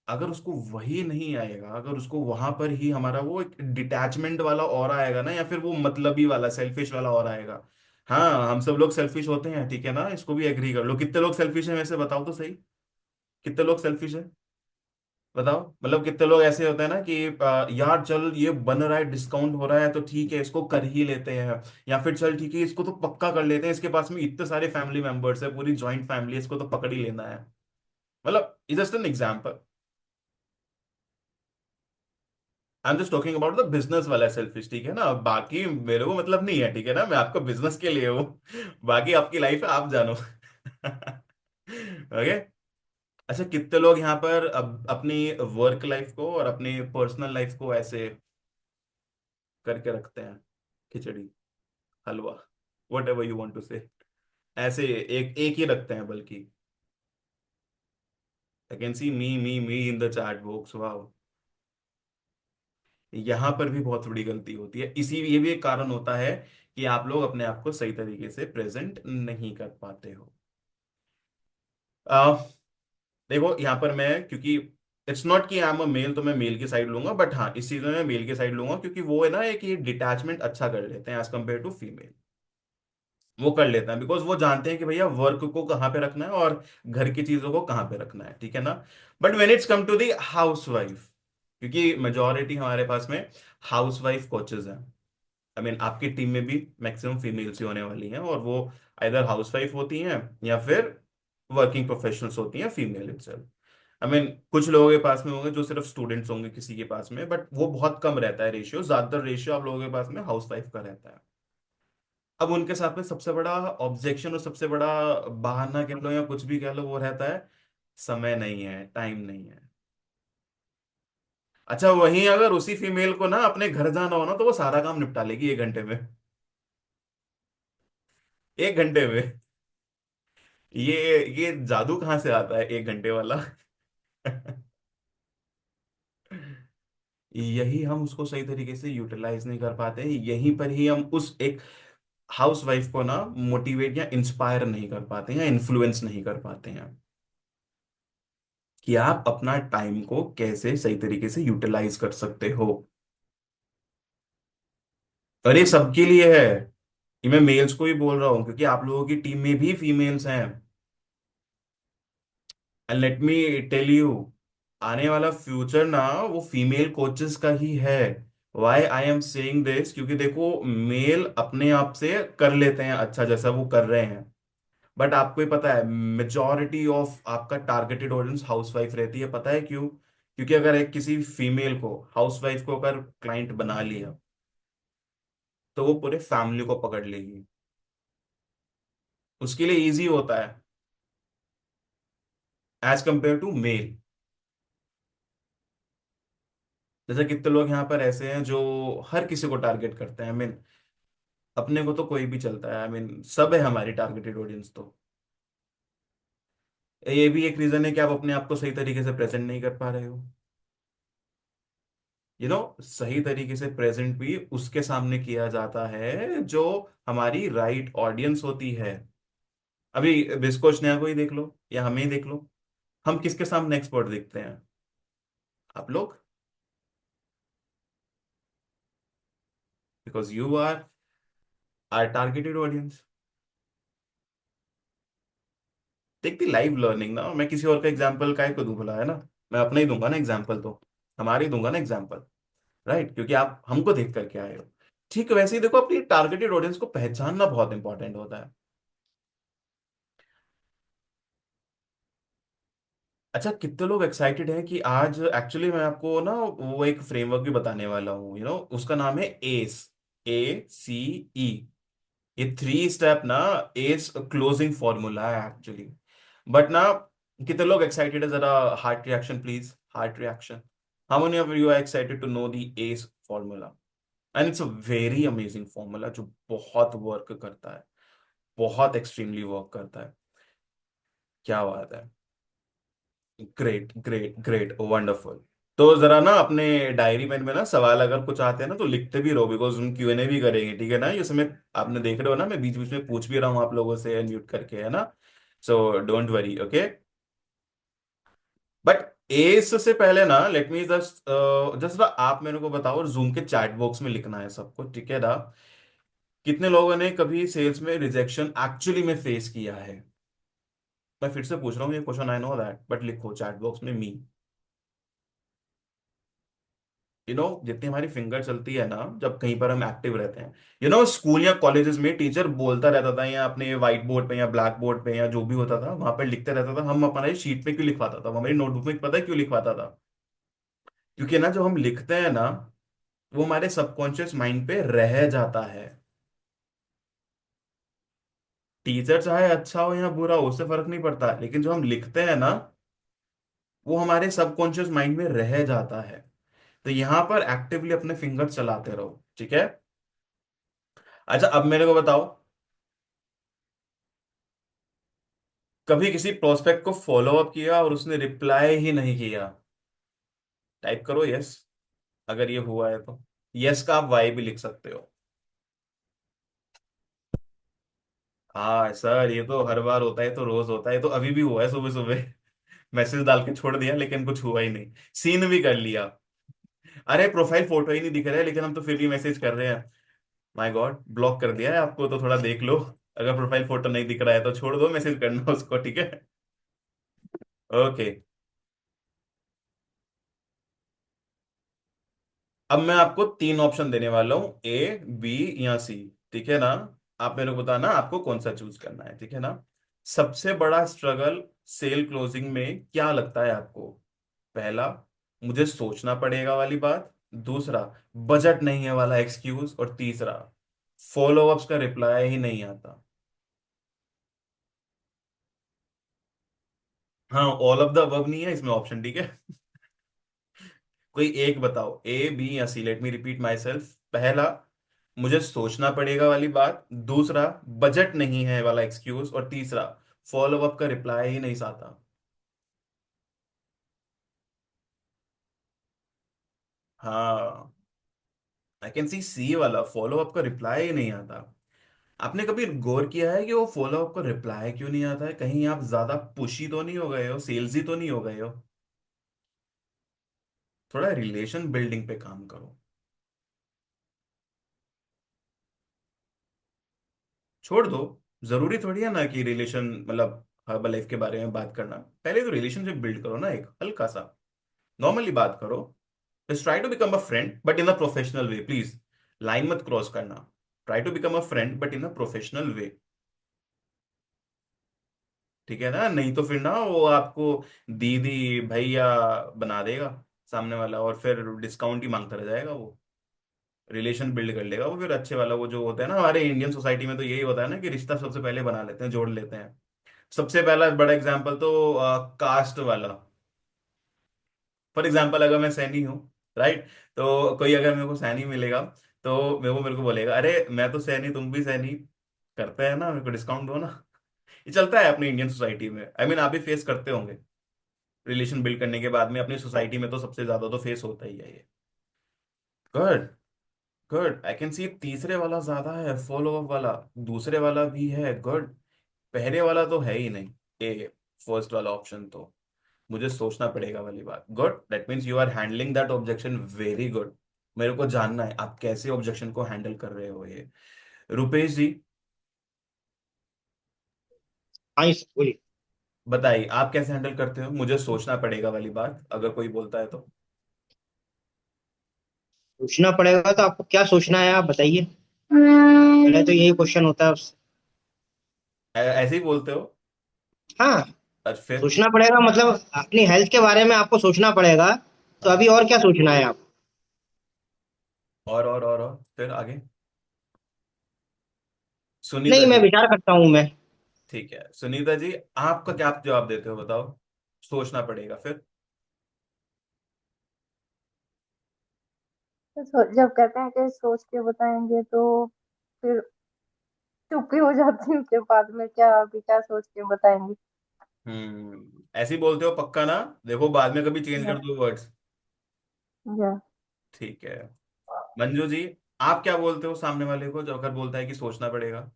अगर उसको वही नहीं आएगा, अगर उसको वहां पर ही हमारा वो एक डिटैचमेंट वाला ऑरा आएगा ना, या फिर वो मतलबी वाला सेल्फिश वाला ऑरा आएगा। हाँ, हम सब लोग सेल्फिश होते हैं, ठीक है ना, इसको भी एग्री कर लो। कितने लोग सेल्फिश हैं वैसे, बताओ तो सही, कितने लोग सेल्फिश हैं? बताओ, मतलब कितने लोग ऐसे होते हैं ना कि यार चल ये बन रहा है, डिस्काउंट हो रहा है तो ठीक है इसको कर ही लेते हैं, या फिर चल ठीक है इसको तो पक्का कर लेते हैं, इसके पास में इतने सारे फैमिली मेंबर्स है, पूरी जॉइंट फैमिली है, इसको तो पकड़ ही लेना है। मतलब is just an example, I am just talking about the business वाला सेल्फिश, ठीक है ना। बाकी मेरे को मतलब नहीं है, ठीक है ना, मैं आपका बिजनेस के लिए हूँ। बाकी आपकी लाइफ है, आप जानो ओके। अच्छा, कितने लोग यहाँ पर अब अपनी वर्क लाइफ को और अपनी पर्सनल लाइफ को ऐसे करके रखते हैं, खिचड़ी, हलवा, whatever you want to say, ऐसे एक एक ही रखते हैं, बल्कि I can see me in the chat box, वाह। यहाँ पर भी बहुत बड़ी गलती होती है, इसी ये भी एक कारण होता है कि आप लोग अपने आप को सही तरीके से प्रेजेंट नहीं कर पाते हो। आ, देखो यहाँ पर मैं, क्योंकि इट्स नॉट कि आई एम अ मेल तो मैं मेल की साइड लूंगा, बट हाँ इस चीज में मैं मेल की साइड लूंगा, क्योंकि वो है ना एक ये डिटैचमेंट अच्छा कर लेते हैं एज कम्पेयर टू फीमेल। वो कर लेते हैं बिकॉज वो जानते हैं कि भैया वर्क को कहाँ पे रखना है और घर की चीजों को कहाँ पे रखना है, ठीक है ना। But when it's come to the housewife, क्योंकि मेजोरिटी हमारे पास में हाउस वाइफ कोचेज हैं, आई मीन आपकी टीम में भी मैक्सिमम फीमेल्स ही होने वाली हैं, और वो आइदर हाउस वाइफ होती हैं या फिर वर्किंग प्रोफेशनल्स होती हैं, फीमेल इटसेल्फ। आई मीन कुछ लोगों के पास में होंगे जो सिर्फ स्टूडेंट्स होंगे किसी के पास में, बट वो बहुत कम रहता है रेशियो, ज्यादातर रेशियो आप लोगों के पास में हाउस वाइफ का रहता है। अब उनके साथ में सबसे बड़ा ऑब्जेक्शन और सबसे बड़ा बहाना कह लो या कुछ भी कह लो, वो रहता है समय नहीं है, टाइम नहीं है। अच्छा, वहीं अगर उसी फीमेल को ना अपने घर जाना हो ना, तो वो सारा काम निपटा लेगी 1 घंटे में, 1 घंटे में। ये जादू कहाँ से आता है 1 घंटे वाला यही हम उसको सही तरीके से यूटिलाइज नहीं कर पाते हैं, यहीं पर ही हम उस एक हाउस वाइफ को ना मोटिवेट या इंस्पायर नहीं कर पाते हैं, या इन्फ्लुएंस नहीं कर पाते हैं कि आप अपना टाइम को कैसे सही तरीके से यूटिलाइज कर सकते हो। और ये सबके लिए है, ये मैं मेल्स को ही बोल रहा हूं, क्योंकि आप लोगों की टीम में भी फीमेल्स हैं। And let me tell you, आने वाला फ्यूचर ना वो फीमेल कोचेस का ही है। Why I am saying this, क्योंकि देखो मेल अपने आप से कर लेते हैं अच्छा, जैसा वो कर रहे हैं, बट आपको ही पता है मेजोरिटी ऑफ आपका टारगेटेड ऑडियंस हाउसवाइफ रहती है। पता है क्यों? क्योंकि अगर एक किसी फीमेल को, हाउसवाइफ को अगर क्लाइंट बना लिया, तो वो पूरे फैमिली को पकड़ लेगी। उसके लिए इजी होता है एज कंपेयर टू मेल। जैसे कितने लोग यहाँ पर ऐसे हैं जो हर किसी को टारगेट करते हैं। आई मीन अपने को तो कोई भी चलता है। आई मीन सब है हमारी टारगेटेड ऑडियंस। तो ये भी एक रीजन है कि आप अपने आप को सही तरीके से प्रेजेंट नहीं कर पा रहे हो। सही तरीके से प्रेजेंट भी उसके सामने किया जाता है जो हमारी राइट ऑडियंस होती है। अभी बिस्को स्नेहा को ही देख लो या हमें ही देख लो, हम किसके सामने एक्सपर्ट दिखते हैं? आप लोग, because you are are targeted audience. Take the live learning ना। मैं किसी और का एग्जाम्पल काय को दूं भला, है ना? मैं अपना ही दूंगा ना एग्जाम्पल, तो हमारे ही दूंगा ना एग्जाम्पल, राइट? क्योंकि आप हमको देख करके आए हो। ठीक है, वैसे ही देखो अपनी टारगेटेड ऑडियंस को पहचानना बहुत इंपॉर्टेंट होता है। अच्छा, कितने लोग एक्साइटेड हैं कि आज एक्चुअली मैं आपको ना वो एक फ्रेमवर्क भी बताने वाला हूँ। उसका नाम है एस, ACE। ये 3 स्टेप ना, एस क्लोजिंग फॉर्मूला है एक्चुअली। बट ना, कितने लोग एक्साइटेड है? जरा heart reaction please, heart reaction. How many of you are excited to know the S formula? And it's a very amazing formula जो बहुत वर्क करता है, बहुत एक्सट्रीमली वर्क करता है। क्या बात है! Great great great, wonderful. तो जरा ना अपने डायरी पेन में ना सवाल अगर कुछ आते हैं ना तो लिखते भी रहो, बिकॉज हम Q&A भी करेंगे, ठीक है ना? ये समय आपने देख रहे हो ना, मैं बीच बीच में पूछ भी रहा हूँ आप लोगों से म्यूट करके, है ना? So don't worry, okay. But S से पहले ना, लेट मी जस्ट जस्ट आप मेरे को बताओ, और जूम के चैट बॉक्स में लिखना है सबको, ठीक है ना? कितने लोगों ने कभी सेल्स में रिजेक्शन एक्चुअली में फेस किया है? मैं फिर से पूछ रहा हूँ, ये question I know that, but लिखो चैट बॉक्स में मी। जितनी हमारी फिंगर चलती है ना जब कहीं पर हम एक्टिव रहते हैं, स्कूल या कॉलेजेस में टीचर बोलता रहता था, या अपने व्हाइट बोर्ड पे या ब्लैक बोर्ड पे या जो भी होता था वहां पर लिखते रहता था। हम हमारे शीट पे क्यों लिखवाता था? वो हमारी नोटबुक में पता है क्यों लिखवाता था? क्योंकि ना जो हम लिखते हैं ना, वो हमारे सबकॉन्शियस माइंड पे रह जाता है। टीचर चाहे अच्छा हो या बुरा हो, उससे फर्क नहीं पड़ता, लेकिन जो हम लिखते हैं ना, वो हमारे सबकॉन्शियस माइंड में रह जाता है। तो यहां पर एक्टिवली अपने फिंगर चलाते रहो, ठीक है? अच्छा, अब मेरे को बताओ, कभी किसी प्रोस्पेक्ट को फॉलो अप किया और उसने रिप्लाई ही नहीं किया? टाइप करो यस, अगर ये हुआ है तो। यस का आप वाई भी लिख सकते हो। हाँ सर, ये तो हर बार होता है, तो रोज होता है, तो अभी भी हुआ है सुबह सुबह। मैसेज डाल के छोड़ दिया लेकिन कुछ हुआ ही नहीं। सीन भी कर लिया। अरे प्रोफाइल फोटो ही नहीं दिख रहा है, लेकिन हम तो फिर भी मैसेज कर रहे हैं। माय गॉड, ब्लॉक कर दिया है आपको, तो थोड़ा देख लो। अगर प्रोफाइल फोटो नहीं दिख रहा है तो छोड़ दो मैसेज करना उसको, ठीक है? ओके। अब मैं आपको 3 ऑप्शन देने वाला हूं, A, B या C, ठीक है ना? आप मेरे को बताना आपको कौन सा चूज करना है, ठीक है ना? सबसे बड़ा स्ट्रगल सेल क्लोजिंग में क्या लगता है आपको? पहला, मुझे सोचना पड़ेगा वाली बात। दूसरा, बजट नहीं है वाला एक्सक्यूज। और तीसरा, फॉलोअप्स का रिप्लाई ही नहीं आता। हाँ, ऑल ऑफ द अबव नहीं है इसमें ऑप्शन, ठीक है? कोई एक बताओ, A, B या C। Let me repeat my self. पहला, मुझे सोचना पड़ेगा वाली बात। दूसरा, बजट नहीं है वाला एक्सक्यूज। और तीसरा, फॉलो अप का रिप्लाई ही नहीं आता। हाँ, आई कैन सी वाला, फॉलो अप का रिप्लाई ही नहीं आता। आपने कभी गौर किया है कि वो फॉलो अप का रिप्लाई क्यों नहीं आता है? कहीं आप ज्यादा पुशी तो नहीं हो गए हो, सेल्सी तो नहीं हो गए हो? थोड़ा रिलेशन बिल्डिंग पे काम करो। छोड़ दो। जरूरी थोड़ी है ना कि रिलेशन, मतलब हर्बल लाइफ के बारे में बात करना। पहले तो रिलेशनशिप बिल्ड करो ना, एक हल्का सा नॉर्मली बात करो। Just try to become a friend but in a professional way, please. Line मत क्रॉस करना। Try to become a friend but in a professional way, ठीक है ना? नहीं तो फिर ना वो आपको दीदी भैया बना देगा सामने वाला, और फिर डिस्काउंट ही मांगता रह जाएगा वो। रिलेशन बिल्ड कर लेगा वो, फिर अच्छे वाला वो जो होता है ना, हमारे इंडियन सोसाइटी में तो यही होता है ना कि रिश्ता सबसे पहले बना लेते हैं, जोड़ लेते हैं। सबसे पहला बड़ा एग्जाम्पल तो कास्ट वाला। फॉर एग्जाम्पल अगर मैं सैनी हूँ, राइट, तो कोई अगर मेरे को सैनी मिलेगा, तो मेरे को बोलेगा, अरे मैं तो सैनी, तुम भी सैनी, करते हैं ना, मेरे को डिस्काउंट दो ना। ये चलता है अपनी इंडियन सोसाइटी में। आई मीन आप भी फेस करते होंगे रिलेशन बिल्ड करने के बाद में, अपनी सोसाइटी में तो सबसे ज्यादा तो फेस होता ही है ये। गुड, गुड, आई कैन सी तीसरे वाला ज्यादा है, फॉलो अप वाला, दूसरे वाला भी है, गुड। पहले वाला तो है ही नहीं, ए फर्स्ट वाला ऑप्शन तो मुझे सोचना पड़ेगा वाली बात। Good, that means you are handling that objection very good. मेरे को जानना है आप कैसे ऑब्जेक्शन को हैंडल कर रहे हो ये। रुपेश जी
हाँ जी, बोलिए।
बताइए आप कैसे हैंडल करते हो, मुझे सोचना पड़ेगा वाली बात अगर कोई बोलता है तो।
सोचना पड़ेगा तो आपको क्या सोचना है, आप बताइए। पहले तो यही क्वेश्चन होता है
ऐसे ही बोलते हो?
हाँ,
और फिर?
सोचना पड़ेगा मतलब अपनी हेल्थ के बारे में आपको सोचना पड़ेगा। तो
हाँ,
अभी और क्या सोचना है आप?
और फिर आगे। सुनीता
नहीं, मैं
जी,
विचार करता हूँ मैं।
ठीक है सुनीता जी, आपका क्या आप जवाब देते हो बताओ। सोचना पड़ेगा फिर?
तो जब कहते हैं कि सोच के बताएंगे तो फिर चुप ही हो जाती हूँ के बाद में, क्या अभी क्या सोच के बताएंगे।
ऐसे ही बोलते हो पक्का ना? देखो बाद में कभी चेंज
या,
कर दो वर्ड्स।
या।
ठीक है। मंजू जी, आप क्या बोलते हो सामने वाले को जब अगर बोलता है कि सोचना पड़ेगा?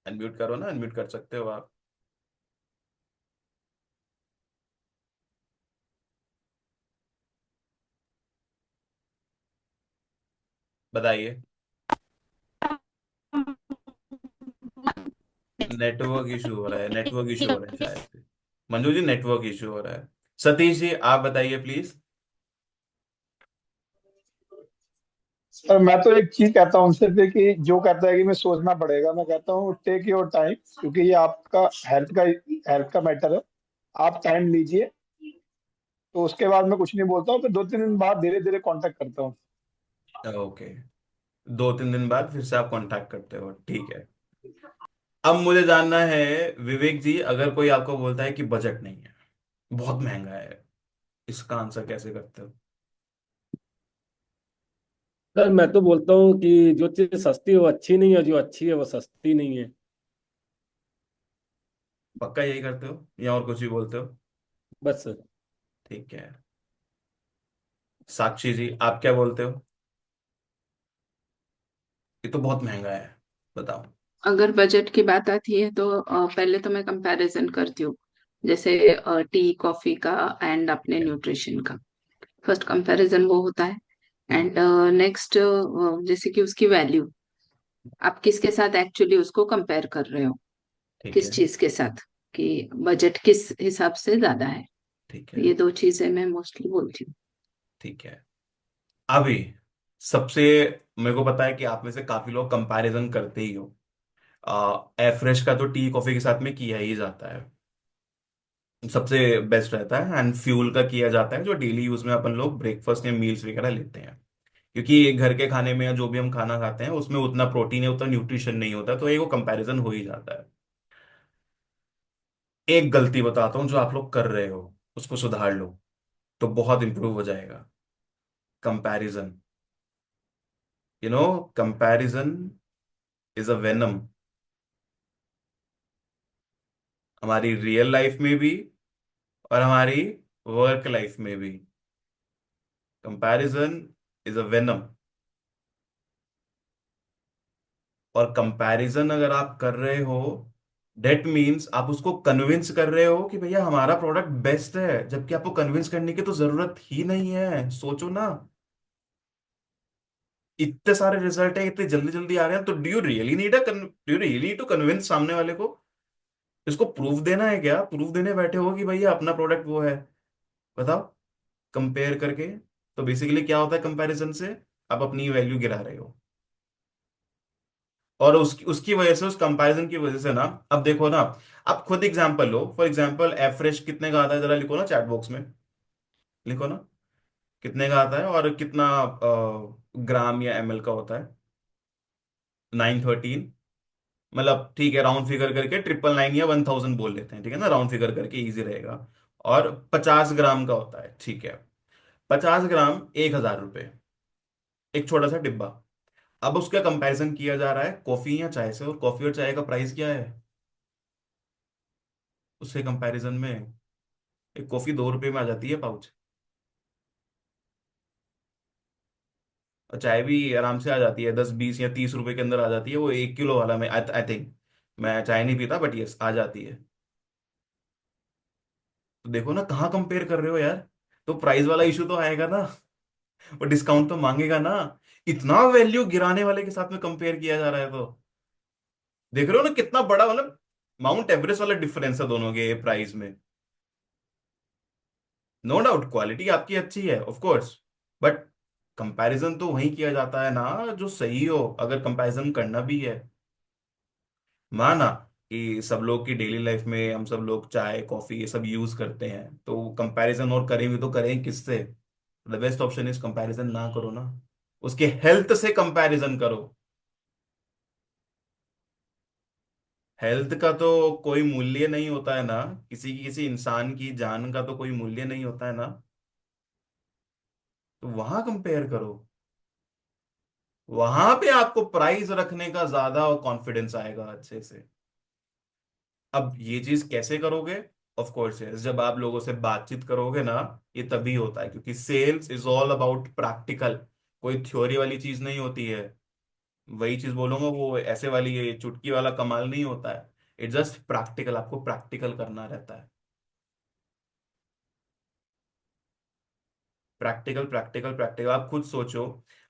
अनम्यूट करो ना, अनम्यूट कर सकते हो आप। बताइए। नेटवर्क इशू हो रहा है, नेटवर्क इशू हो रहा है शायद से। मंजू जी नेटवर्क इशू हो रहा है। सतीश जी आप बताइए प्लीज।
सर मैं तो एक चीज कहता हूँ उनसे भी कि जो कहता है कि मैं सोचना पड़ेगा, मैं कहता हूँ टेक योर टाइम, क्योंकि ये आपका हेल्थ का मैटर है। आप टाइम लीजिए। तो उसके बाद मैं कुछ नहीं बोलता हूँ, फिर 2-3 दिन बाद धीरे धीरे कांटेक्ट करता हूँ।
ओके, 2-3 दिन बाद फिर से आप कांटेक्ट करते हो, ठीक है। अब मुझे जानना है विवेक जी, अगर कोई आपको बोलता है कि बजट नहीं है, बहुत महंगा है, इसका आंसर कैसे करते हो?
सर मैं तो बोलता हूँ कि जो चीज सस्ती है वो अच्छी नहीं है, जो अच्छी है वो सस्ती नहीं है।
पक्का यही करते हो या और कुछ भी बोलते हो?
बस सर।
ठीक है। साक्षी जी आप क्या बोलते हो? ये तो बहुत महंगा है, बताओ।
अगर बजट की बात आती है तो पहले तो मैं कंपैरिजन करती हूँ, जैसे टी कॉफी का एंड अपने न्यूट्रिशन का। फर्स्ट कंपैरिजन वो होता है। एंड नेक्स्ट जैसे कि उसकी वैल्यू, आप किसके साथ एक्चुअली उसको कंपेयर कर रहे हो,
ठीक
किस
है।
चीज के साथ, कि बजट किस हिसाब से ज्यादा है।
ठीक
तो
है।
ये दो चीजें मैं मोस्टली बोलती हूँ।
ठीक है। अभी सबसे, मेरे को पता है कि आप में से काफी लोग कंपैरिजन करते ही हो। एफ्रेश का तो टी कॉफी के साथ में किया ही जाता है, सबसे बेस्ट रहता है। एंड फ्यूल का किया जाता है जो डेली यूज में अपन लोग ब्रेकफास्ट या मील्स वगैरह लेते हैं, क्योंकि घर के खाने में या जो भी हम खाना खाते हैं उसमें उतना प्रोटीन या उतना न्यूट्रिशन नहीं होता, तो ये वो कंपैरिजन हो ही जाता है। एक गलती बताता हूँ जो आप लोग कर रहे हो, उसको सुधार लो तो बहुत इंप्रूव हो जाएगा। Comparison, comparison is a venom, हमारी रियल लाइफ में भी और हमारी वर्क लाइफ में भी। Comparison is a venom. और कंपैरिजन अगर आप कर रहे हो, डेट मीन्स आप उसको कन्विंस कर रहे हो कि भैया हमारा प्रोडक्ट बेस्ट है, जबकि आपको कन्विंस करने की तो जरूरत ही नहीं है। सोचो ना, इतने सारे रिजल्ट है, इतने जल्दी जल्दी आ रहे हैं, तो do you really need to convince सामने वाले को? इसको प्रूफ देना है क्या? प्रूफ देने बैठे हो कि भैया अपना प्रोडक्ट वो है? बताओ। कंपेयर करके तो बेसिकली क्या होता है कंपैरिजन से? आप अपनी वैल्यू गिरा रहे हो। और उसकी उसकी वजह से, उस कंपैरिजन की वजह से ना, अब देखो ना, आप खुद example low. For example afresh कितने का आता है, जरा लिखो ना चैट बॉक्स में। लिखो ना, कितने का आता है और कितना ग्राम या एमएल का होता है। 913, मतलब ठीक है, राउंड फिगर करके 999 या 1000 बोल लेते हैं, ठीक है ना, राउंड फिगर करके इजी रहेगा। और 50 ग्राम का होता है, ठीक है। 50 ग्राम 1000 रुपये, एक छोटा सा डिब्बा। अब उसका कंपैरिजन किया जा रहा है कॉफी या चाय से, और कॉफी और चाय का प्राइस क्या है उसके कंपैरिजन में। एक कॉफी 2 रुपये में आ जाती है पाउच, और चाय भी आराम से आ जाती है 10 20 या 30 रुपए के अंदर आ जाती है, वो 1 किलो वाला में, आई थिंक। मैं चाय नहीं पीता, बट यस आ जाती है। तो देखो ना, कहाँ कंपेयर कर रहे हो यार। तो प्राइस वाला इशू तो आएगा ना, वो डिस्काउंट तो मांगेगा ना। इतना वैल्यू गिराने वाले के साथ में कंपेयर किया जा रहा है, तो देख रहे हो ना कितना बड़ा, मतलब माउंट एवरेस्ट वाला डिफरेंस है दोनों के प्राइस में। नो डाउट क्वालिटी आपकी अच्छी है ऑफ कोर्स, बट कंपैरिजन तो वही किया जाता है ना जो सही हो, अगर कंपैरिजन करना भी है। माना कि सब लोग की डेली लाइफ में हम सब लोग चाय कॉफी ये सब यूज करते हैं, तो कंपैरिजन और करें भी तो करें किससे। The best option is comparison ना करो ना, उसके हेल्थ से कंपैरिजन करो। हेल्थ का तो कोई मूल्य नहीं होता है ना, किसी इंसान की जान का तो कोई मूल्य नहीं होता है ना, तो वहां कंपेयर करो। वहां पे आपको प्राइस रखने का ज्यादा कॉन्फिडेंस आएगा अच्छे से। अब ये चीज कैसे करोगे? ऑफ कोर्स है, जब आप लोगों से बातचीत करोगे ना, ये तभी होता है, क्योंकि sales is all about practical. कोई थ्योरी वाली चीज नहीं होती है। वही चीज बोलूंगा, वो ऐसे वाली ये चुटकी वाला कमाल नहीं होता है। इट्स जस्ट प्रैक्टिकल, आपको प्रैक्टिकल करना रहता है। प्रैक्टिकल प्रैक्टिकल प्रैक्टिकल, आप खुद सोचो।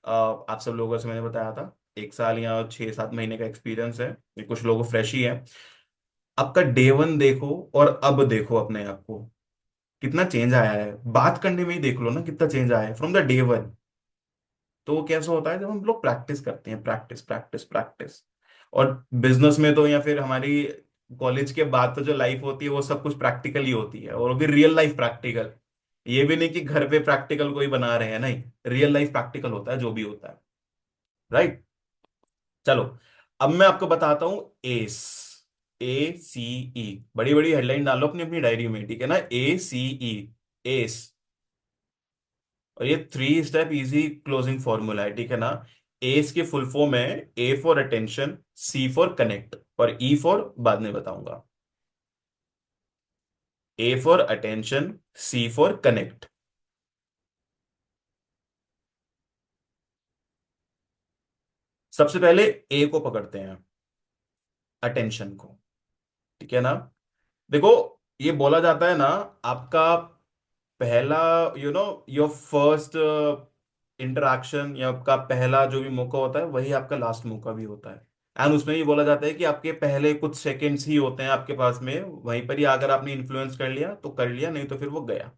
आप सब लोगों से मैंने बताया था 1 साल या 6 7 महीने का एक्सपीरियंस है, ये कुछ लोगों फ्रेश ही है। आपका डे 1 देखो और अब देखो अपने आप को, कितना चेंज आया है। बात करने में ही देख लो ना कितना चेंज आया है फ्रॉम द डे 1। तो वो कैसा होता है जब हम लोग प्रैक्टिस करते हैं, प्रैक्टिस प्रैक्टिस प्रैक्टिस। और बिजनेस में तो, या फिर हमारी कॉलेज के बाद तो जो लाइफ होती है वो सब कुछ प्रैक्टिकल ही होती है, और वो भी रियल लाइफ प्रैक्टिकल। ये भी नहीं कि घर पे प्रैक्टिकल कोई बना रहे हैं, नहीं, रियल लाइफ प्रैक्टिकल होता है जो भी होता है। राइट। चलो, अब मैं आपको बताता हूं एस, ACE। बड़ी बड़ी हेडलाइन डालो अपनी अपनी डायरी में, ठीक है ना, ACE, एस। और ये 3 स्टेप इजी क्लोजिंग फॉर्मूला है, ठीक है ना। एस की फुल फॉर्म है A for attention, C for connect, और E फॉर बाद में बताऊंगा। A for attention, C for connect. सबसे पहले A को पकड़ते हैं, अटेंशन को, ठीक है ना। देखो, ये बोला जाता है ना, आपका पहला, योर फर्स्ट इंटरेक्शन या आपका पहला जो भी मौका होता है वही आपका लास्ट मौका भी होता है। एंड उसमें ये बोला जाता है कि आपके पहले कुछ सेकंड्स ही होते हैं आपके पास में, वहीं पर ही अगर आपने इन्फ्लुएंस कर लिया तो कर लिया, नहीं तो फिर वो गया।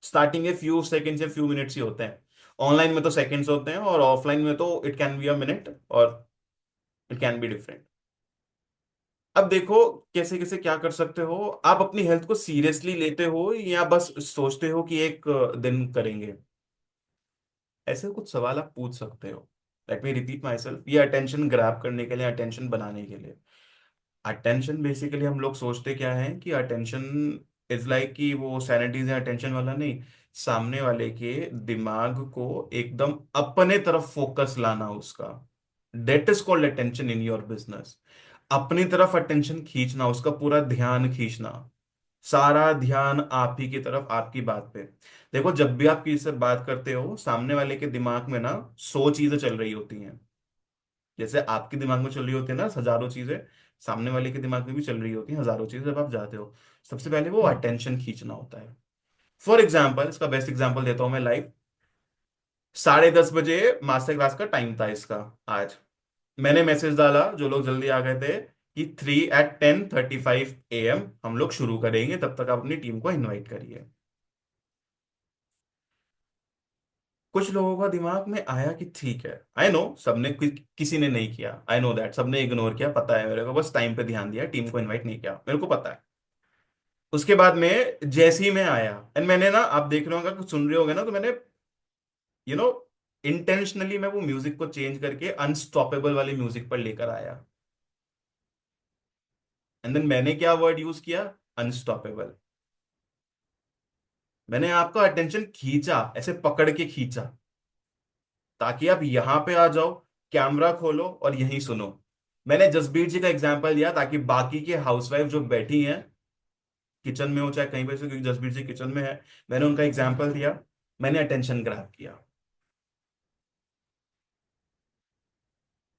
स्टार्टिंग के फ्यू सेकंड्स या फ्यू मिनट्स ही होते हैं। ऑनलाइन में तो सेकंड्स होते हैं, और ऑफलाइन में तो it can be a minute, और इट कैन बी डिफरेंट। अब देखो, कैसे कैसे क्या कर सकते हो। आप अपनी हेल्थ को सीरियसली लेते हो या बस सोचते हो कि एक दिन करेंगे? ऐसे कुछ सवाल आप पूछ सकते हो। Let me repeat my self, ये अटेंशन ग्रैब करने के लिए, अटेंशन बनाने के लिए। अटेंशन बेसिकली हम लोग सोचते क्या है कि अटेंशन इज लाइक कि वो सैनिटीज या अटेंशन वाला नहीं, सामने वाले के दिमाग को एकदम अपने तरफ फोकस लाना उसका। That is called attention in your business. अपनी तरफ अटेंशन खींचना, उसका पूरा ध्यान खींचना, सारा ध्यान आप ही की तरफ, आपकी बात पे। देखो, जब भी आप किसी से बात करते हो, सामने वाले के दिमाग में ना 100 चीजें चल रही होती हैं। जैसे आपके दिमाग में चल रही होती है ना हजारों चीजें, सामने वाले के दिमाग में भी चल रही होती हैं हजारों चीजें जब आप जाते हो। सबसे पहले वो अटेंशन खींचना होता है। फॉर एग्जाम्पल, इसका बेस्ट एग्जाम्पल देता हूं मैं लाइव। 10:30 बजे मास्टर क्लास का टाइम था इसका। आज मैंने मैसेज डाला, जो लोग जल्दी आ गए थे, कि 3 at 10:35 AM हम लोग शुरू करेंगे, तब तक आप अपनी टीम को इनवाइट करिए। कुछ लोगों का दिमाग में आया कि ठीक है, आई नो सबने, किसी ने नहीं किया, आई नो दैट सबने इग्नोर किया, पता है मेरे को, बस टाइम पे ध्यान दिया, टीम को इनवाइट नहीं किया, मेरे को पता है। उसके बाद में जैसे ही मैं आया, एंड मैंने ना, आप देख रहे होंगे, कुछ सुन रहे होंगे ना, तो मैंने यू नो इंटेंशनली मैं वो म्यूजिक को चेंज करके अनस्टॉपेबल वाली म्यूजिक पर लेकर आया। एंड देन मैंने क्या वर्ड यूज किया? अनस्टॉपेबल। मैंने आपका अटेंशन खींचा, ऐसे पकड़ के खींचा, ताकि आप यहां पे आ जाओ, कैमरा खोलो और यहीं सुनो। मैंने जसबीर जी का एग्जांपल दिया ताकि बाकी के हाउसवाइफ जो बैठी हैं, किचन में हो चाहे कहीं पे से, क्योंकि जसबीर जी किचन में है, मैंने उनका एग्जांपल दिया, मैंने अटेंशन ग्रैब किया।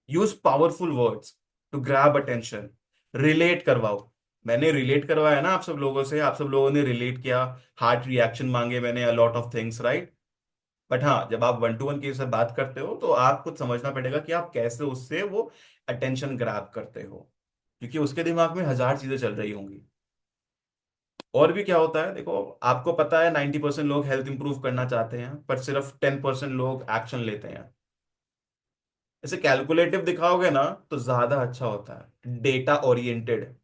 Use powerful words to grab attention. Relate करवाओ। मैंने रिलेट करवाया ना आप सब लोगों से, आप सब लोगों ने रिलेट किया, हार्ट रिएक्शन मांगे मैंने, a lot of things, right. But हाँ, जब आप वन टू वन के साथ बात करते हो तो आपको समझना पड़ेगा कि आप कैसे उससे वो अटेंशन ग्रैब करते हो, क्योंकि उसके दिमाग में हजार चीजें चल रही होंगी। और भी क्या होता है, देखो, आपको पता है 90% लोग हेल्थ इंप्रूव करना चाहते हैं, पर सिर्फ 10% लोग एक्शन लेते हैं। ऐसे कैलकुलेटिव दिखाओगे ना तो ज्यादा अच्छा होता है। डेटा ओरिएंटेड,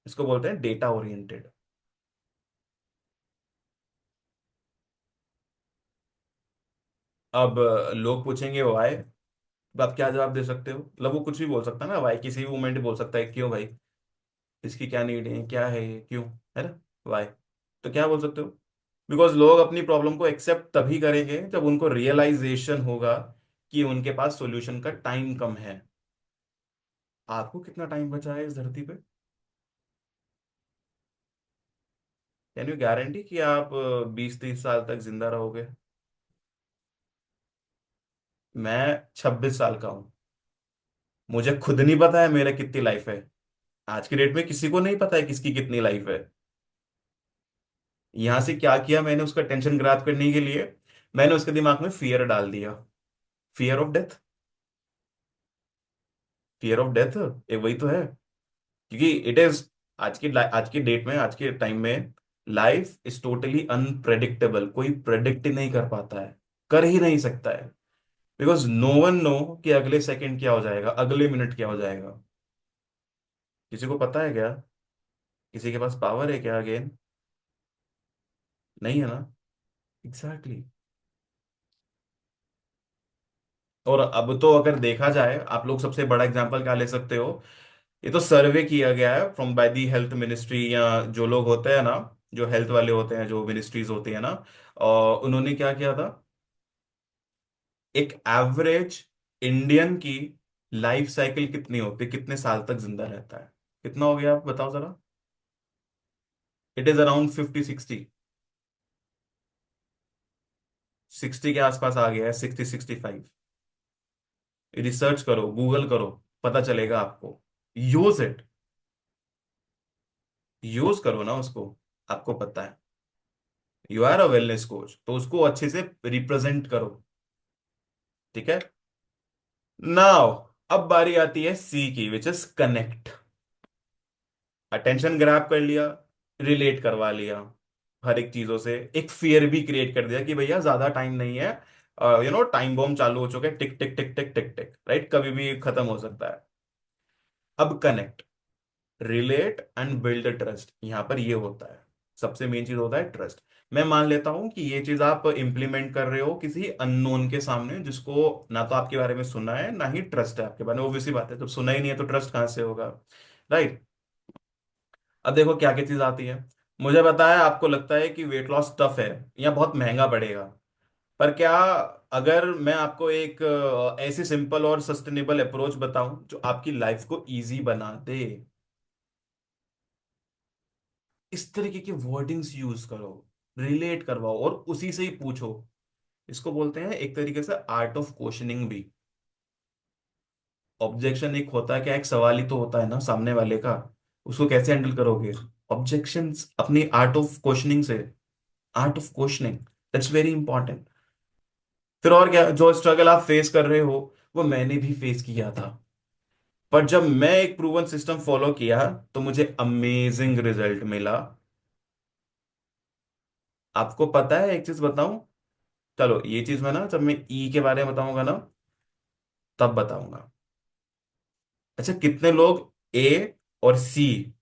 इसको बोलते हैं डेटा ओरिएंटेड। अब लोग पूछेंगे वाई, अब आप क्या जवाब दे सकते हो? मतलब वो कुछ भी बोल सकता है ना, वाई किसी भी मोमेंट बोल सकता है, क्यों भाई, इसकी क्या नीड है, क्या है ये, क्यों, है ना, वाई। तो क्या बोल सकते हो? बिकॉज लोग अपनी प्रॉब्लम को एक्सेप्ट तभी करेंगे जब उनको रियलाइजेशन होगा कि उनके पास सॉल्यूशन का टाइम कम है। आपको कितना टाइम बचा है इस धरती पे? कैन यू गारंटी कि आप 20-30 साल तक जिंदा रहोगे? मैं 26 साल का हूं, मुझे खुद नहीं पता है मेरा कितनी लाइफ है। आज की डेट में किसी को नहीं पता है किसकी कितनी लाइफ है। यहां से क्या किया मैंने उसका टेंशन ग्रैब करने के लिए? मैंने उसके दिमाग में फियर डाल दिया। Fear of death. Fear of death, ये वही तो है। क्योंकि इट इज, आज की डेट में, आज के टाइम में, लाइफ इज टोटली अनप्रेडिक्टेबल। कोई प्रेडिक्ट ही नहीं कर पाता है, कर ही नहीं सकता है। बिकॉज नो वन नो कि अगले सेकंड क्या हो जाएगा, अगले मिनट क्या हो जाएगा। किसी को पता है क्या? किसी के पास पावर है क्या अगेन? नहीं है ना। Exactly exactly। और अब तो अगर देखा जाए, आप लोग सबसे बड़ा एग्जांपल क्या ले सकते हो? ये तो सर्वे किया गया है from by the health ministry, या जो लोग होते हैं ना, जो हेल्थ वाले होते हैं, जो मिनिस्ट्रीज होती है ना, और उन्होंने क्या किया था, एक एवरेज इंडियन की लाइफ साइकिल कितनी होती है, कितने साल तक जिंदा रहता है, कितना हो गया आप बताओ जरा? It is around 50-60। 60 के आसपास आ गया है, 60-65। रिसर्च करो, गूगल करो, पता चलेगा आपको। यूज इट, यूज करो ना उसको। आपको पता है you are a wellness coach, तो उसको अच्छे से रिप्रेजेंट करो। ठीक है। नाउ, अब बारी आती है सी की, which is connect. Attention grab कर लिया, रिलेट करवा लिया, हर एक चीजों से एक फियर भी क्रिएट कर दिया कि भैया ज्यादा टाइम नहीं है, टाइम बॉम्ब चालू हो चुका है, टिक टिक टिक टिक टिक टिक, राइट, कभी भी खत्म हो सकता है। अब connect, relate and build trust, यहां पर ये होता है, सबसे मेन चीज होता है ट्रस्ट। मैं मान लेता हूं कि ये चीज आप इंप्लीमेंट कर रहे हो किसी अननोन के सामने, जिसको ना तो आपके बारे में सुना है ना ही ट्रस्ट है आपके बारे में। ऑब्वियसली बात है, जब सुना ही नहीं है तो ट्रस्ट कहां से होगा, राइट। अब देखो क्या क्या चीज आती है। मुझे बताया, आपको लगता है कि वेट लॉस टफ है या बहुत महंगा पड़ेगा, पर क्या, अगर मैं आपको एक ऐसी सिंपल और सस्टेनेबल अप्रोच बताऊं जो आपकी लाइफ को इजी बना दे, इस तरीके के वर्डिंग्स यूज करो, रिलेट करवाओ और उसी से ही पूछो। इसको बोलते हैं एक तरीके से आर्ट ऑफ क्वेश्चनिंग भी। ऑब्जेक्शन एक होता है क्या, एक सवाल ही तो होता है ना सामने वाले का, उसको कैसे हैंडल करोगे? ऑब्जेक्शंस अपनी आर्ट ऑफ क्वेश्चनिंग से। Art of questioning, that's very important. फिर और क्या, जो स्ट्रगल आप फेस कर रहे हो वो मैंने भी फेस किया था, पर जब मैं एक प्रूवन सिस्टम फॉलो किया तो मुझे अमेजिंग रिजल्ट मिला। आपको पता है, एक चीज बताऊं, चलो ये चीज मैं ना, जब मैं ई के बारे में बताऊंगा ना, तब बताऊंगा। अच्छा, कितने लोग ए और सी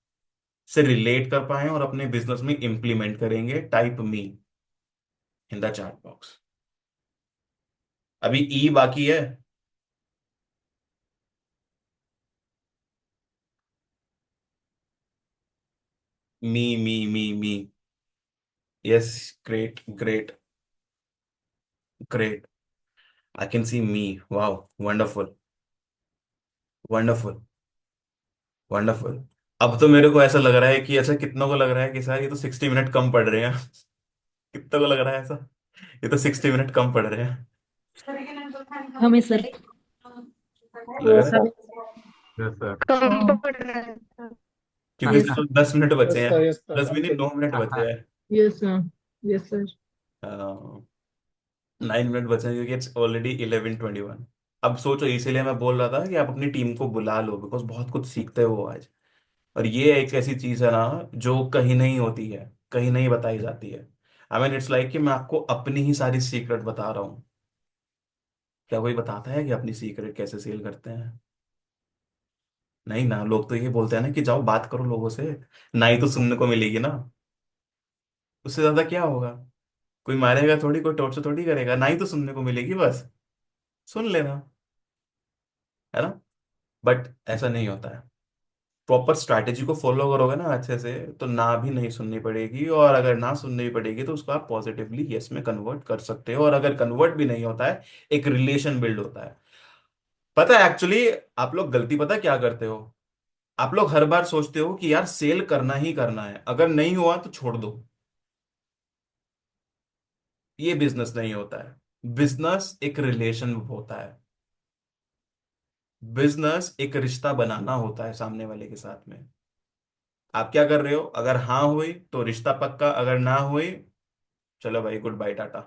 से रिलेट कर पाए और अपने बिजनेस में इंप्लीमेंट करेंगे, type me in the chat box. अभी ई बाकी है। Me. Yes, great great great. I can see me. Wow, wonderful wonderful wonderful. अब तो मेरे को ऐसा लग रहा है कि ऐसा कितनों को लग रहा है कि सर ये तो 60 मिनट कम पढ़ रहे हैं। कितनों को लग रहा है ऐसा? ये तो 60 मिनट कम पढ़ रहे हैं।
हमें सर।
लग रहा है,
सर।
Yes sir.
कम
हाँ।
पड़ रहा है।
क्योंकि
यस।
इसमें 10 मिनट बचे
यस
हैं।
Sir, yes sir,
10 minute, 9 minute बचे हैं।
Yes sir. Yes sir.
9 minute बचे हैं क्योंकि इट्स ऑलरेडी 11:21। अब सोचो, इसीलिए मैं बोल रहा था कि आप अपनी टीम को बुला लो, बिकॉज बहुत कुछ सीखते हो आज। और ये एक ऐसी चीज है ना जो कहीं नहीं होती है, कहीं नहीं बताई जाती है। आई मीन इट्स लाइक कि मैं आपको अपनी ही सारी सीक्रेट बता रहा हूँ। क्या कोई बताता है कि अपनी सीक्रेट कैसे सेल करते हैं? नहीं ना, लोग तो ये बोलते हैं ना कि जाओ बात करो लोगों से, ना ही तो सुनने को मिलेगी ना। उससे ज्यादा क्या होगा? कोई मारेगा थोड़ी, कोई टॉर्चर थोड़ी करेगा, ना ही तो सुनने को मिलेगी, बस सुन लेना, है ना। बट ऐसा नहीं होता है। प्रॉपर स्ट्रैटेजी को फॉलो करोगे ना अच्छे से, तो ना भी नहीं सुननी पड़ेगी, और अगर ना सुननी पड़ेगी तो उसको आप पॉजिटिवली यस में कन्वर्ट कर सकते हो, और अगर कन्वर्ट भी नहीं होता है, एक रिलेशन बिल्ड होता है। पता है एक्चुअली आप लोग गलती पता है क्या करते हो? आप लोग हर बार सोचते हो कि यार सेल करना ही करना है, अगर नहीं हुआ तो छोड़ दो। ये बिजनेस नहीं होता है। बिजनेस एक रिलेशन होता है। बिजनेस एक रिश्ता बनाना होता है सामने वाले के साथ में। आप क्या कर रहे हो? अगर हाँ हुई तो रिश्ता पक्का, अगर ना हुई, चलो भाई, गुड बाय, टाटा।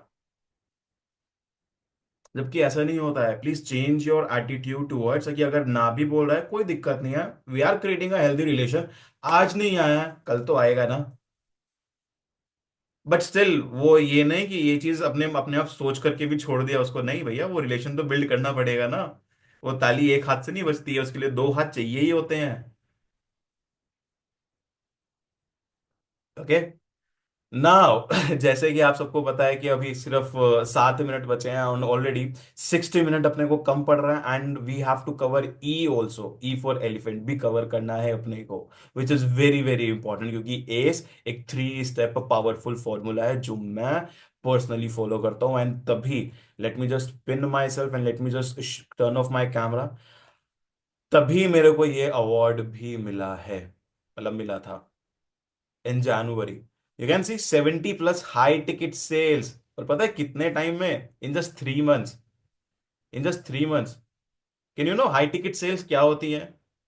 जबकि ऐसा नहीं होता है। Please change your attitude towards कि अगर ना भी बोल रहा है कोई दिक्कत नहीं है, we are creating a healthy relation. आज नहीं आया कल तो आएगा ना। बट स्टिल वो ये नहीं कि ये चीज अपने अपने आप सोच करके भी छोड़ दिया उसको, नहीं भैया, वो रिलेशन तो बिल्ड करना पड़ेगा ना। वो ताली एक हाथ से नहीं बजती है, उसके लिए दो हाथ चाहिए ही होते हैं। ओके। नाउ जैसे कि आप सबको पता है कि अभी सिर्फ 7 मिनट बचे हैं, और ऑलरेडी 60 मिनट अपने को कम पड़ रहा है, and we have to cover E also. E for elephant भी कवर करना है अपने को, which is very very important, क्योंकि एस एक 3 स्टेप पावरफुल फॉर्मूला है जो मैं पर्सनली फॉलो करता हूँ। एंड तभी, let me just pin my self and let me just turn of my camera, तभी मेरे को ये अवार्ड भी मिला है, मतलब मिला था in January। You can see 70+ high ticket sales, और पता है कितने टाइम में? In just 3 months. In just 3 months. Can you know high ticket sales क्या होती है?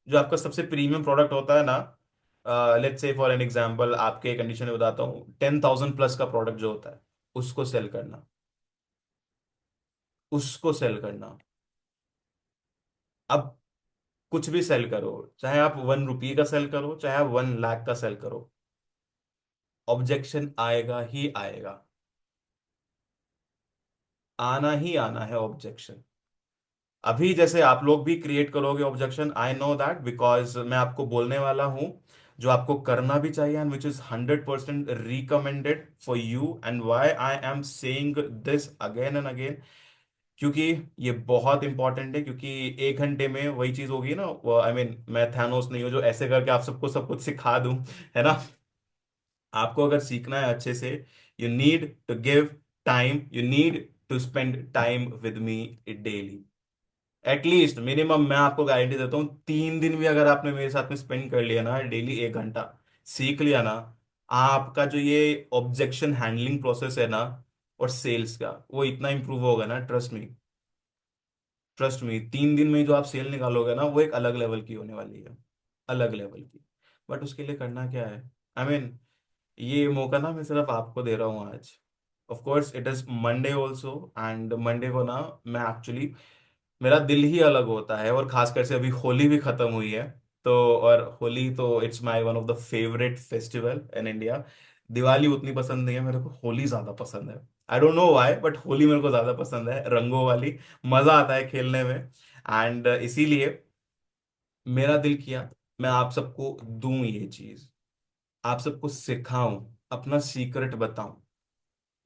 जो आपका सबसे प्रीमियम प्रोडक्ट होता है ना, let's say for an example, आपके कंडीशन में बताता हूँ, 10,000+ का प्रोडक्ट जो होता है, उसको सेल करना, उसको सेल करना। अब कुछ भी सेल करो, चाहे आप 1 रुपये का सेल करो, चाहे आप 1 लाख का सेल करो, ऑब्जेक्शन आएगा ही आएगा, आना ही आना है ऑब्जेक्शन। अभी जैसे आप लोग भी क्रिएट करोगे objection, I know that, because मैं आपको बोलने वाला हूं जो आपको करना भी चाहिए, and which is 100% recommended for you. And why I am saying this again and again, क्योंकि ये बहुत इंपॉर्टेंट है, क्योंकि 1 घंटे में वही चीज होगी ना। आई मीन मैं थैनोस नहीं हूं जो ऐसे करके आप सबको सब कुछ सिखा दूं, है ना। आपको अगर सीखना है अच्छे से, you need to give time, you need to spend time with me daily. At least minimum मैं आपको गारंटी देता हूँ, 3 दिन भी अगर आपने मेरे साथ में स्पेंड कर लिया ना, डेली 1 घंटा सीख लिया ना, आपका जो ये ऑब्जेक्शन हैंडलिंग प्रोसेस है ना, और सेल्स का, वो इतना इंप्रूव होगा ना, ट्रस्ट मी। ट्रस्ट मी, 3 दिन में ही जो आप सेल निकालोगे ना, वो एक अलग लेवल की होने वाली है, अलग लेवल की। बट उसके लिए करना क्या है? आई मीन ये मौका ना मैं सिर्फ आपको दे रहा हूँ आज। Of course it is Monday also, and Monday को ना मैं एक्चुअली, मेरा दिल ही अलग होता है, और खासकर से अभी होली भी खत्म हुई है। तो और होली तो it's my one of the favourite festival in India. Diwali उतनी पसंद नहीं है मेरे को, होली ज्यादा पसंद है। आई don't know why, but Holi मेरे को ज्यादा पसंद है, रंगों वाली। मजा आता है खेलने में, एंड इसीलिए मेरा दिल किया मैं आप सबको दूं ये चीज। आप सबको सिखाऊं, अपना सीक्रेट बताऊं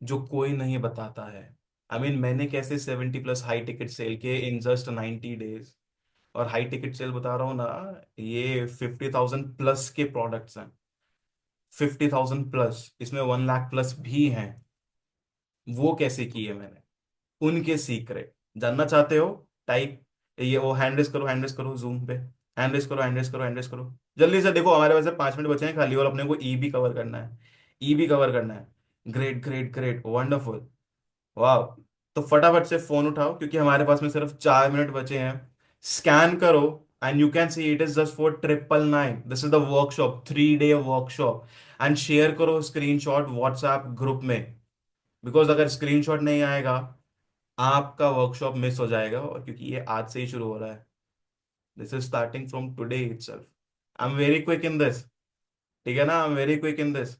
जो कोई नहीं बताता है। मैंने कैसे 70+ हाई टिकट सेल किए इन जस्ट 90 डेज। और हाई टिकट सेल बता रहा हूँ ना, ये 50,000+ के प्रोडक्ट्स हैं। 50,000+, इसमें 1 लाख+ भी हैं। वो कैसे किए मैंने, उनके सीक्रेट जानना चाहते हो? टाइप, ये वो हैंड रेस करो जूम पे, हैंड रेस करो, हैंड रेस करो, हैंड रेस करो जल्दी से। देखो हमारे पास 5 मिनट बचे हैं खाली, और अपने को ई भी कवर करना है, ई भी कवर करना है। ग्रेट ग्रेट ग्रेट, वंडरफुल, वाह। तो फटाफट से फोन उठाओ क्योंकि हमारे पास में सिर्फ 4 मिनट बचे हैं। स्कैन करो and you can see it is just for 999। This is the workshop, 3 day workshop. And share करो स्क्रीनशॉट व्हाट्सएप ग्रुप में, बिकॉज अगर स्क्रीनशॉट नहीं आएगा आपका वर्कशॉप मिस हो जाएगा। और क्योंकि ये आज से ही शुरू हो रहा है, this is starting from today itself. I am very quick in this, ठीक है ना? I am very quick in this.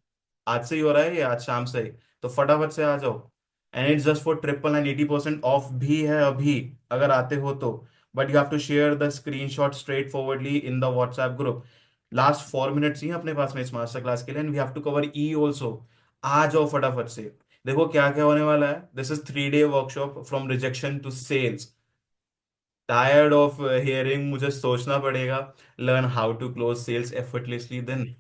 आज से ही हो रहा है ये, आज शाम से ही। तो फटाफट से आ जाओ। And it's just for 999, 80% off भी है अभी, अगर आते हो तो। But you have to share the screenshot straight forwardly in the WhatsApp group. Last 4 minutes ही हैं अपने पास में इस मास्टर क्लास के लिए, and we have to cover E also. आ जाओ फटाफट से। देखो क्या क्या होने वाला है। This is 3 day workshop from rejection to sales. Tired of hearing मुझे सोचना पड़ेगा, learn how to close sales effortlessly, then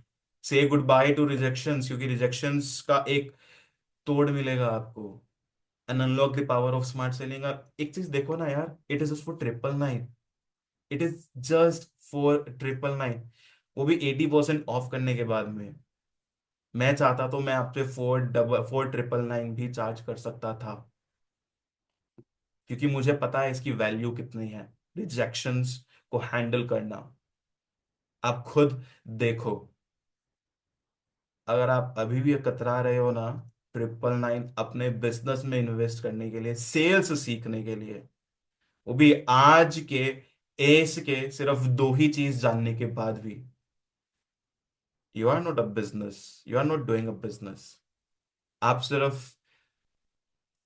say good bye to rejections, क्योंकि रिजेक्शंस का एक तोड़ मिलेगा आपको। And unlock the power of smart selling. एक चीज देखो ना यार, it is just for 999। It is just for 999, वो भी 80% ऑफ करने के बाद में। मैं चाहता तो मैं आपसे 4,999 भी चार्ज कर सकता था, क्योंकि मुझे पता है इसकी वैल्यू कितनी है, रिजेक्शंस को हैंडल करना। आप खुद देखो, अगर आप अभी भी कतरा रहे हो ना 999 अपने बिजनेस में इन्वेस्ट करने के लिए, सेल्स सीखने के लिए, वो भी आज के एज के सिर्फ 2 ही चीज जानने के बाद भी, you are not a business, you are not doing a business. आप सिर्फ,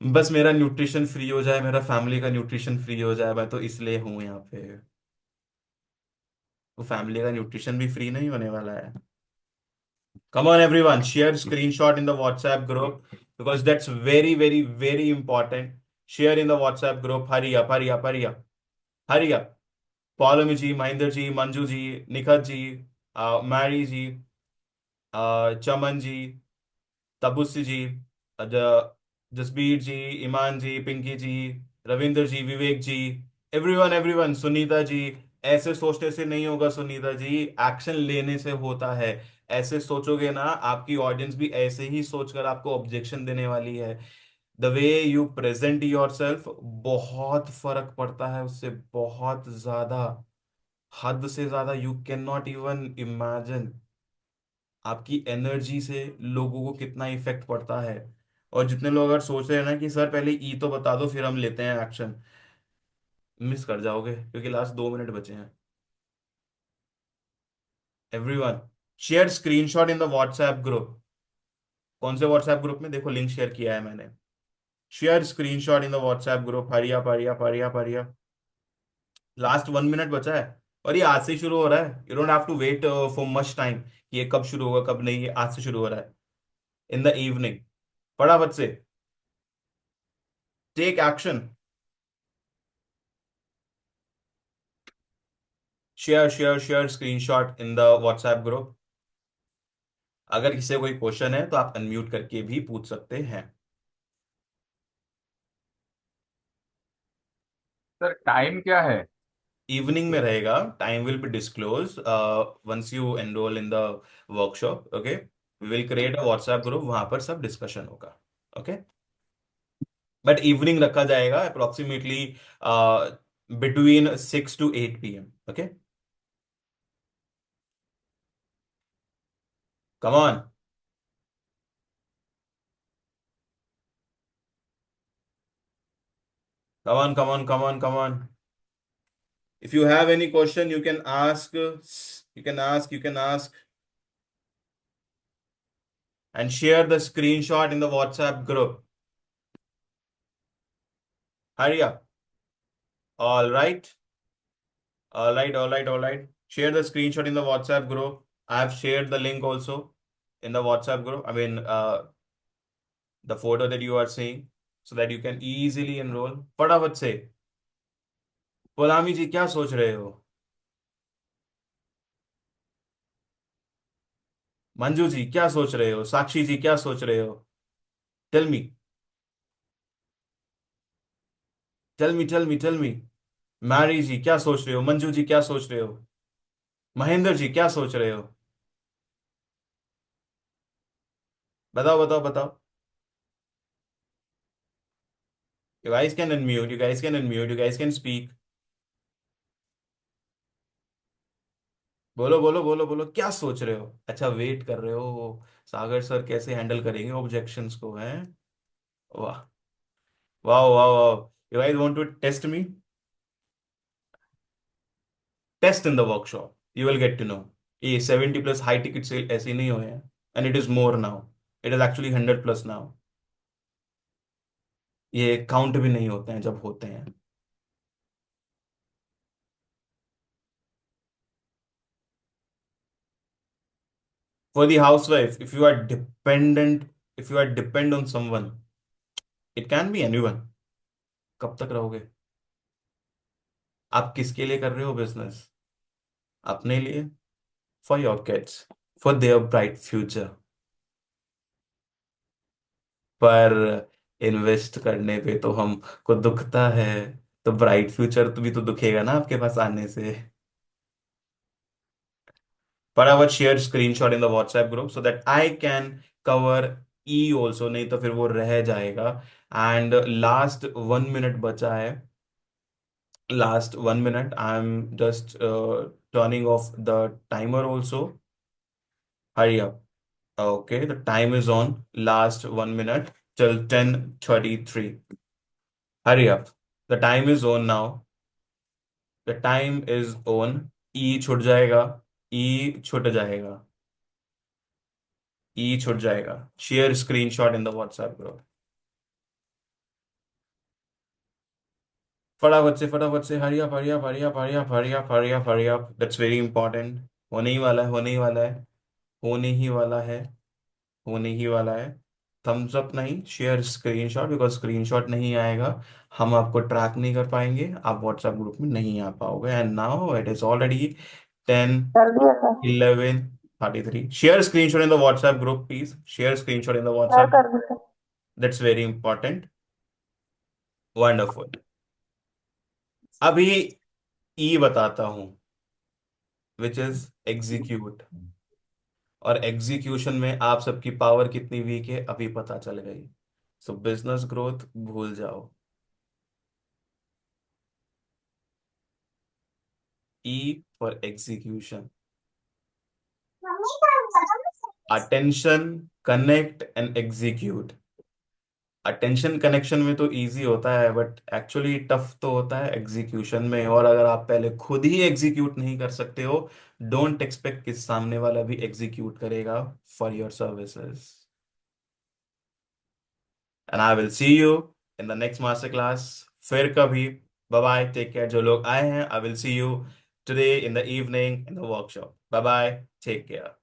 बस मेरा न्यूट्रिशन फ्री हो जाए, मेरा फैमिली का न्यूट्रिशन फ्री हो जाए, मैं तो इसलिए हूं यहाँ पे। वो फैमिली का न्यूट्रिशन भी फ्री नहीं होने वाला है। Come on, everyone, share screenshot in the WhatsApp group because that's very, very, very important. Share in the WhatsApp group. Hurry up, hurry up, hurry up, hurry up. Paulomi ji, Mahinder ji, Manju ji, Nikhat ji, Mary ji, Chaman ji, Tabusi ji, Jasbir ji, Iman ji, Pinki ji, Ravindra ji, Vivek ji, everyone everyone, Sunita ji. ऐसे सोचने से नहीं होगा Sunita ji, action लेने से होता है। ऐसे सोचोगे ना, आपकी ऑडियंस भी ऐसे ही सोचकर आपको ऑब्जेक्शन देने वाली है। The way you present your self, बहुत फर्क पड़ता है उससे, बहुत ज्यादा, हद से ज्यादा। You can not even imagine आपकी एनर्जी से लोगों को कितना इफेक्ट पड़ता है। और जितने लोग अगर सोच रहे हैं ना कि सर पहले ई तो बता दो फिर हम लेते हैं एक्शन, मिस कर जाओगे क्योंकि लास्ट 2 मिनट बचे हैं। Everyone, share screenshot in the WhatsApp group. कौन से व्हाट्सएप ग्रुप में? देखो लिंक शेयर किया है मैंने। Share screenshot in the WhatsApp group. हरिया परिया परिया परिया। लास्ट 1 मिनट बचा है, और ये आज से ही शुरू हो रहा है। You don't have to wait for much time, ये कब शुरू होगा कब नहीं, ये आज से शुरू हो रहा है, इन द इवनिंग। फटाफट से take action. Share share share screenshot in the WhatsApp group. अगर किसी को कोई क्वेश्चन है तो आप अनम्यूट करके भी पूछ सकते हैं।
सर टाइम क्या है?
इवनिंग में रहेगा, time will be disclose once you enroll in the workshop. Okay, we will create a WhatsApp group, वहां पर सब डिस्कशन होगा। ओके, बट इवनिंग रखा जाएगा approximately between 6 to 8 PM। Okay, come on, come on, come on, come on, come on. If you have any question, you can ask, you can ask, you can ask. And share the screenshot in the WhatsApp group. Hurry up. All right. All right, all right, all right. Share the screenshot in the WhatsApp group. I have shared the link also. in the WhatsApp group. I mean, the photo that you are seeing, so that you can easily enroll. फटाफट से गुलामी जी क्या सोच रहे हो? मंजू जी क्या सोच रहे हो? साक्षी जी क्या सोच रहे हो? Tell me, tell me, tell me, tell me. Mary ji क्या सोच रहे हो? मंजू जी क्या सोच रहे हो? महेंद्र जी क्या सोच रहे हो? बताओ, बताओ, बताओ। You guys can unmute, you guys can unmute, you guys can speak. बोलो, बोलो, बोलो, बोलो, क्या सोच रहे हो? अच्छा, वेट कर रहे हो सागर सर कैसे हैंडल करेंगे ऑब्जेक्शंस को, हैं? वाह, वाह, वाह, वाह। You guys want to test me? Test in the workshop, you will get to know. ये 70 प्लस हाई टिकट सेल ऐसे नहीं हुए हैं, and it is more now. It is actually 100 plus now. ये काउंट भी नहीं होते हैं जब होते हैं। For the housewife, if you are dependent, if you are depend on someone, it can be anyone. कब तक रहोगे? आप किसके लिए कर रहे हो बिजनेस? अपने लिए, for your kids, for their bright future. पर इन्वेस्ट करने पे तो हमको दुखता है, तो ब्राइट फ्यूचर तो भी तो दुखेगा ना आपके पास आने से। फटाफट share screenshot in the WhatsApp group so that I can cover E also, नहीं तो फिर वो रह जाएगा। एंड लास्ट 1 मिनट बचा है। Last 1 minute. I'm just turning off the timer also. Hurry up. Okay, the time is on. Last 1 minute till 10:33. Hurry up. The time is on now. The time is on. E छूट जाएगा. E छूट जाएगा. E छूट जाएगा. Share screenshot in the WhatsApp group. फटाफट से hurry up, hurry up, hurry up, hurry up, hurry up, hurry up, hurry up. That's very important. होने ही वाला है, होने ही वाला है, होने ही वाला है, होने ही वाला है। थम्स अप नहीं, शेयर स्क्रीनशॉट, बिकॉज स्क्रीनशॉट नहीं आएगा हम आपको ट्रैक नहीं कर पाएंगे, आप व्हाट्सएप ग्रुप में नहीं आ पाओगे। And now it is already 10,
कर दिया sir.
11:33। Share screenshot in the WhatsApp group please, share screenshot in the
sir
WhatsApp.
कर दिया।
That's very important. वंडरफुल। अभी ई बताता हूं, विच इज एग्जीक्यूट। और एग्जीक्यूशन में आप सबकी पावर कितनी वीक है अभी पता चल गई। सो बिजनेस ग्रोथ भूल जाओ। E for execution. Attention, connect and execute. Attention connection में तो इजी होता है, बट एक्चुअली टफ तो होता है एग्जीक्यूशन में। और अगर आप पहले खुद ही एग्जीक्यूट नहीं कर सकते हो, डोंट एक्सपेक्ट कि सामने वाला भी एग्जीक्यूट करेगा for your services. And I will see you in the next master class. फिर कभी। Bye bye, take care. जो लोग आए हैं, I will see you today in the evening in the workshop. Bye bye, take care.